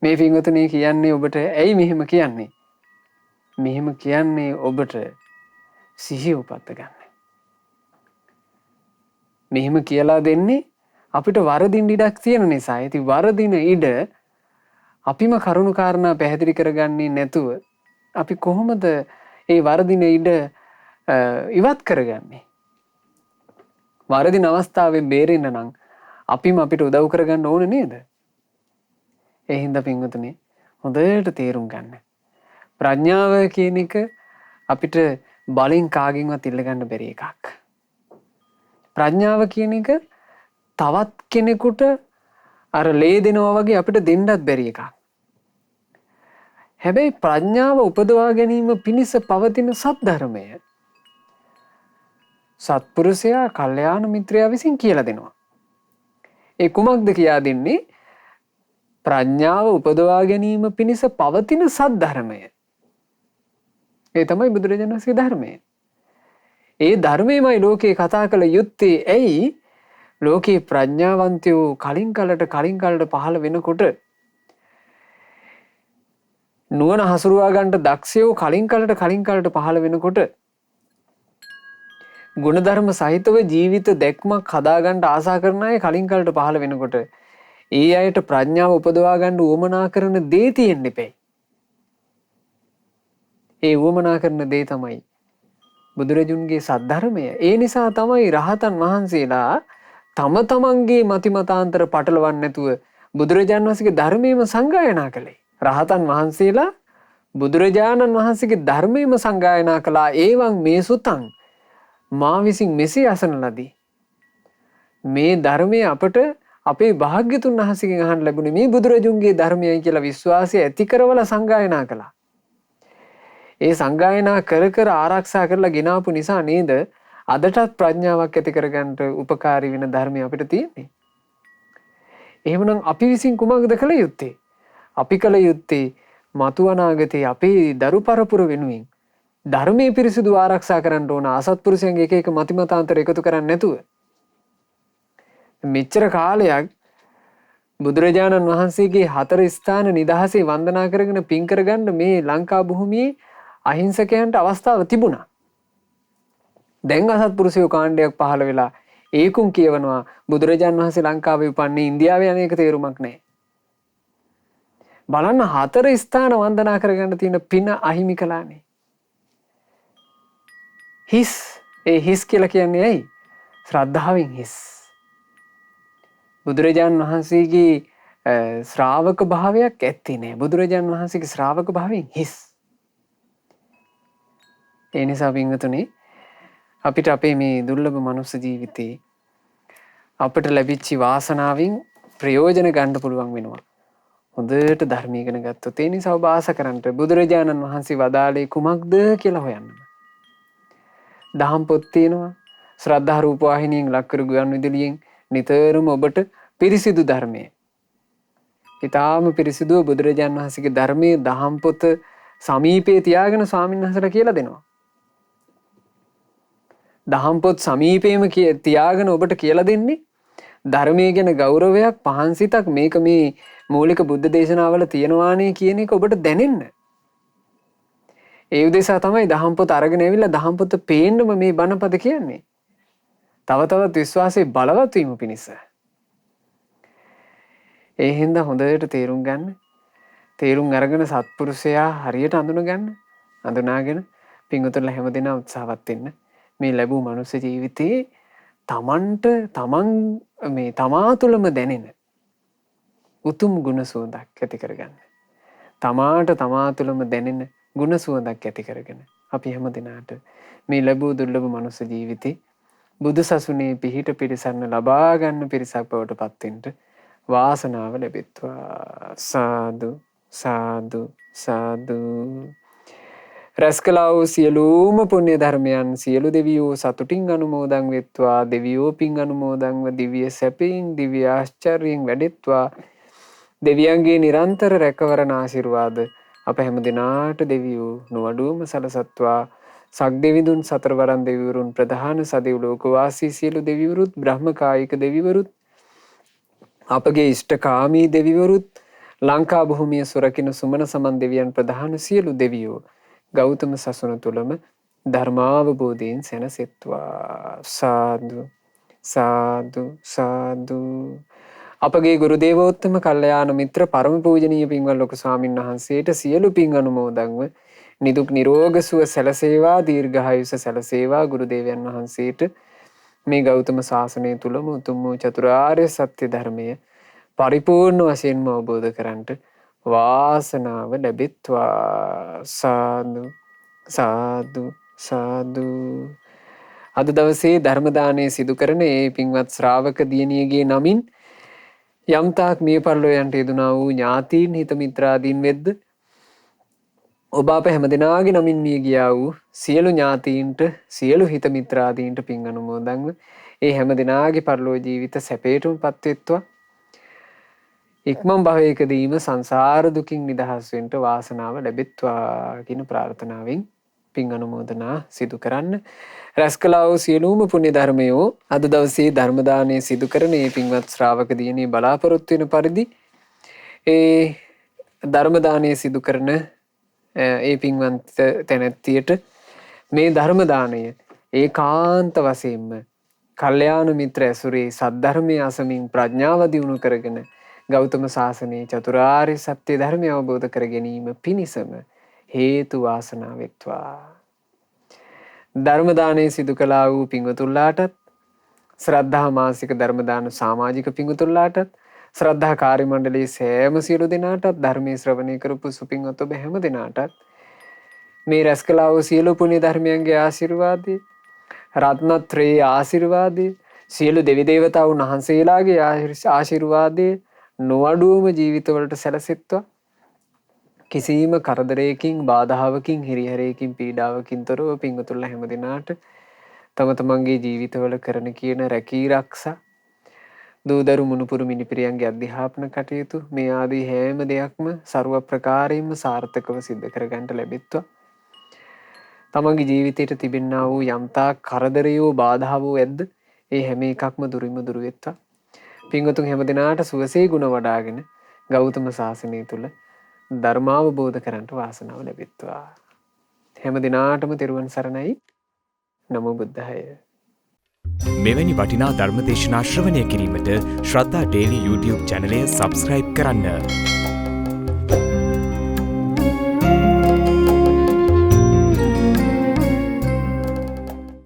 මේ පින්වතුනි කියන්නේ ඔබට ඇයි මෙහෙම කියන්නේ? මෙහෙම කියන්නේ ඔබට සිහිය උපද්ද ගන්න. මෙහෙම කියලා දෙන්නේ අපිට වරදින් ඉඩක් තියෙන නිසා. ඉතින් වරදින ඉඩ අපිම කරුණු කාරණා පැහැදිලි කරගන්නේ නැතුව අපි කොහොමද ඒ වරදින ඉඩ ඉවත් කරගන්නේ? වරදින අවස්ථාවෙන් බේරෙන්න නම් අපිම අපිට උදව් කරගන්න ඕනේ නේද? ඒ හින්දා පින්වතුනි හොඳට තේරුම් ගන්න. ප්‍රඥාව කියන එක අපිට බලෙන් කාගෙන්වත් ඉල්ලගන්න බැරි එකක්. ප්‍රඥාව කියන එක තවත් කෙනෙකුට අර ලේ දෙනවා වගේ අපිට දෙන්නත් බැරි එකක්. හැබැයි ප්‍රඥාව උපදවා ගැනීම පිණිස පවතින සද්ධර්මය සත්පුරුෂයා කල්යාණ මිත්‍රයා විසින් කියලා දෙනවා. ඒ කුමක්ද කියා දෙන්නේ? ප්‍රඥාව උපදවා ගැනීම පිණිස පවතින සද්ධර්මය. ඒ තමයි බුදුරජාණන් වහන්සේගේ ධර්මය. ඒ ධර්මයමයි ලෝකේ කතා කළ යුත්තේ. ඇයි? ලෝකේ ප්‍රඥාවන්තයෝ කලින් කලට පහළ වෙනකොට නුවණ හසුරුවා ගන්නට දක්ෂයෝ කලින් කලට පහළ වෙනකොට ගුණධර්ම සහිතව ජීවිත දැක්මක් හදාගන්න ආසා කරන අය කලින් කලට පහළ වෙනකොට ඒ අයට ප්‍රඥාව උපදවා ගන්න උවමනා කරන දේ තියෙන්න එපේ. ඒ උවමනා කරන දේ තමයි බුදුරජුන්ගේ සද්ධර්මය. ඒ නිසා තමයි රහතන් වහන්සේලා තම තමන්ගේ මතිමතාන්තර පටලවන්නේ නැතුව බුදුරජාණන් වහන්සේගේ ධර්මයේම සංගායනා කළේ. රහතන් වහන්සේලා බුදුරජාණන් වහන්සේගේ ධර්මයේම සංගායනා කළා. ඒවන් මේ සුතං මා විසින් මෙසේ අසන ලදී. මේ ධර්මය අපට අපේ භාග්‍යතුන් වහන්සේගෙන් අහන්න ලැබුණේ මේ බුදුරජුන්ගේ ධර්මයයි කියලා විශ්වාසය ඇති කරවලා සංගායනා කළා. ඒ සංගායනා කර ආරක්ෂා කරලා ගෙනාපු නිසා නේද අදටත් ප්‍රඥාවක් ඇති කරගන්නට උපකාරී වෙන ධර්මය අපිට තියෙන්නේ. එහෙමනම් අපි විසින් කුමක්ද කළ යුත්තේ? අපි කළ යුත්තේ මතු අනාගතේ අපේ දරු පරපුර වෙනුවෙන් ධර්මයේ පිරිසිදු ආරක්ෂා කරන්න ඕන. අසත්පුරුෂයන්ගේ එක එක මතිමතාන්තර එකතු කරන්නේ නැතුව. මෙච්චර කාලයක් බුදුරජාණන් වහන්සේගේ 4 ස්ථාන නිදහසේ වන්දනා කරගෙන පින් කරගන්න මේ ලංකා භූමියේ අහිංසකයන්ට අවස්ථාව තිබුණා. දැන් අසත්පුරුෂයෝ කාණ්ඩයක් පහළ වෙලා ඒකුම් කියවනවා බුදුරජාණන් වහන්සේ ලංකාවේ උපන්නේ ඉන්දියාවේ අනේක තේරුමක් නැහැ. බලන්න 4 ස්ථාන වන්දනා කරගන්න තියෙන පින අහිමි කළානේ. හිස්. ඒ හිස් කියලා කියන්නේ ඇයි? ශ්‍රද්ධාවෙන් හිස්. බුදුරජාණන් වහන්සේගේ ශ්‍රාවක භාවයක් ඇත්තේ නෑ. බුදුරජාණන් වහන්සේගේ ශ්‍රාවක භාවයෙන් හිස්. ඒ නිසා පින්වතුනි අපිට අපේ මේ දුර්ලභ මනුස්ස ජීවිතේ අපට ලැබිච්ච වාසනාවෙන් ප්‍රයෝජන ගන්න පුළුවන් වෙනවා. හොඳට ධර්ම ඉගෙන ගත්තොත් ඒ නිසා ඔබ ආස කරන්න බුදුරජාණන් වහන්සේ වදාළේ කුමක්ද කියලා හොයන්න. දහම් පොත් තියෙනවා. ශ්‍රද්ධා රූප වාහිනියෙන් ලක්කරු ගුවන් විදුලියෙන් නිතරම ඔබට පිරිසිදු ධර්මයේ. ඊටාම පිරිසිදු බුදුරජාණන් වහන්සේගේ ධර්මයේ දහම් පොත සමීපේ තියාගෙන ස්වාමීන් වහන්සේලා කියලා දෙනවා. දහම් පොත් සමීපේම තියාගෙන ඔබට කියලා දෙන්නේ ධර්මයේ ගැන ගෞරවයක් පහන්සිතක් මේක මේ මූලික බුද්ධ දේශනාවල තියෙනවානේ කියන එක ඔබට දැනෙන්න. ඒ උදෙසා තමයි දහම් පොත අරගෙන ඇවිල්ලා දහම් පොත පේන්නම මේ බණපද කියන්නේ. තව තවත් විශ්වාසයේ බලවත් වීම පිණිස. ඒ හින්දා හොඳට තේරුම් ගන්න. තේරුම් අරගෙන සත්පුරුෂයා හරියට අඳුන ගන්න. අඳුනාගෙන පින්වතුන්ලා හැමදෙනා උත්සාහවත් වෙන්න. මේ ලැබූ මනුස්ස ජීවිතේ තමා තුළම දැනෙන උතුම් ගුණ සුවඳක් ඇති කරගන්න. තමා තුළම දැනෙන ගුණ සුවඳක් ඇති කරගෙන අපි හැම දිනාට මේ ලැබූ දුර්ලභ මනුස්ස ජීවිතේ බුදු සසුනේ පිහිට පිරිසන්න ලබා ගන්න පිරිසක් බවට පත් වෙන්න වාසනාව ලැබෙත්වා. සාදු සාදු සාදු. රැස් කළා වූ සියලුම පුණ්‍ය ධර්මයන් සියලු දෙවියෝ සතුටින් අනුමෝදන් වෙත්වා. දෙවියෝ පින් අනුමෝදන්ව දිව්‍ය සැපයෙන් දිව්‍ය ආශ්චර්යයෙන් වැඩෙත්වා. දෙවියන්ගේ නිරන්තර රැකවරණ ආශිර්වාද අප හැම දිනාට දෙවියෝ නොඅඩුවම සලසත්වා. සක් දෙවිඳුන් සතරවරන් දෙවිවරුන් ප්‍රධාන සදෙව් ලෝකවාසී සියලු දෙවිවරුත් බ්‍රහ්මකායික දෙවිවරුත් අපගේ ඉෂ්ඨකාමී දෙවිවරුත් ලංකා භූමිය සුරකින සුමන සමන් දෙවියන් ප්‍රධාන සියලු දෙවියෝ ගෞතම සසුන තුළම ධර්මාවබෝධයෙන් සැනසෙත්වා. සාදු සාදු සාදු. අපගේ ගුරු දේවෝත්තම කල්යාණ මිත්‍ර පරම පූජනීය පින්වත් ලොකු ස්වාමීන් වහන්සේට සියලු පින් අනුමෝදන්ව නිදුක් නිරෝග සුව සැලසේවා. දීර්ඝායුෂ සැලසේවා. ගුරු දේවයන් වහන්සේට මේ ගෞතම ශාසනය තුළම උතුම් වූ චතුරාර්ය සත්‍ය ධර්මය පරිපූර්ණ වශයෙන්ම අවබෝධ කරන්ට වාසනාව ලැබෙත්වා. සාදු සාදු සාදු. අද දවසේ ධර්ම දානය සිදු කරන ඒ පින්වත් ශ්‍රාවක දියණියගේ නමින් යම්තාක් මිය පරලෝ යන්ට යෙදුනා වූ ඥාතීන් හිත මිත්‍රාදීන් වෙද්ද ඔබ අප හැමදෙනාගේ නමින් මිය ගියා වූ සියලු ඥාතීන්ට සියලු හිත මිත්‍රාදීන්ට පින් අනුමෝදන්ව ඒ හැමදෙනාගේ පරලෝ ජීවිත සැපේටම පත්වෙත්වා. ඉක්මන් භවයකදීම සංසාර දුකින් නිදහස් වෙන්න වාසනාව ලැබෙත්වා කියන ප්‍රාර්ථනාවෙන් පින් අනුමෝදනා සිදු කරන්න. රැස් කළා වූ සියලුම පුණ්‍ය ධර්මයෝ අද දවසේ ධර්ම දානය සිදු කරන මේ පින්වත් ශ්‍රාවක දියණිය බලාපොරොත්තු වෙන පරිදි ඒ ධර්ම දානය සිදු කරන ඒ පින්වත් තැනැත්තියට මේ ධර්ම දානය ඒකාන්ත වශයෙන්ම කල්යාණ මිත්‍ර ඇසුරේ සද්ධර්මයේ අසමින් ප්‍රඥාව දියුණු කරගෙන ගෞතම ශාසනයේ චතුරාර්ය සත්‍ය ධර්මය අවබෝධ කර ගැනීම පිණිසම හේතු වාසනා වෙත්වා. ධර්ම දානය සිදු කළා වූ පින්වතුන්ලාටත් ශ්‍රද්ධා මාසික ධර්ම දාන සමාජික පින්වතුන්ලාටත් ශ්‍රද්ධා කාර්ය මණ්ඩලයේ සෑම සියලු දෙනාටත් ධර්මයේ ශ්‍රවණය කරපු සුපින්වත් ඔබ හැම දෙනාටත් මේ රැස් කළා වූ සියලු පුණ්‍ය ධර්මයන්ගේ ආශිර්වාදය රත්නත්‍රයේ ආශිර්වාදය සියලු දෙවි දේවතාවුන් වහන්සේලාගේ ආශිර්වාදය නොඅඩුවම ජීවිතවලට සැලසෙත්වා. කිසිම කරදරයකින් බාධාවකින් හිරිහැරයකින් පීඩාවකින් තොරව පින්වතුන්ලා හැම දිනාට තම තමන්ගේ ජීවිතවල කරන කියන රැකී ආරක්ෂා දූදරු මුණුපුරු මිනිපිරියන්ගේ අධ්‍යාපන කටයුතු මේ ආදී හැම දෙයක්ම ਸਰව ප්‍රකාරයෙන්ම සාර්ථකව සිද්ධ කරගන්න ලැබෙත්වා. තමන්ගේ ජීවිතයට තිබෙනා වූ යම්තා කරදරයෝ බාධාවෝ ඇද්ද ඒ හැම එකක්ම දුරින්ම දුරු වෙත්වා. පින්වතුන් හැම දිනාට සුවසේ ගුණ වඩාගෙන ගෞතම ශාසනය තුල ධර්මාවබෝධ කරන්ට වාසනාව ලැබෙත්වා. හැම දිනාටම තෙරුවන් සරණයි. නමෝ බුද්ධාය. මෙවැනි වටිනා ධර්ම දේශනා ශ්‍රවණය කිරීමට ශ්‍රද්ධා ඩේලි YouTube චැනලය සබ්ස්ක්‍රයිබ් කරන්න.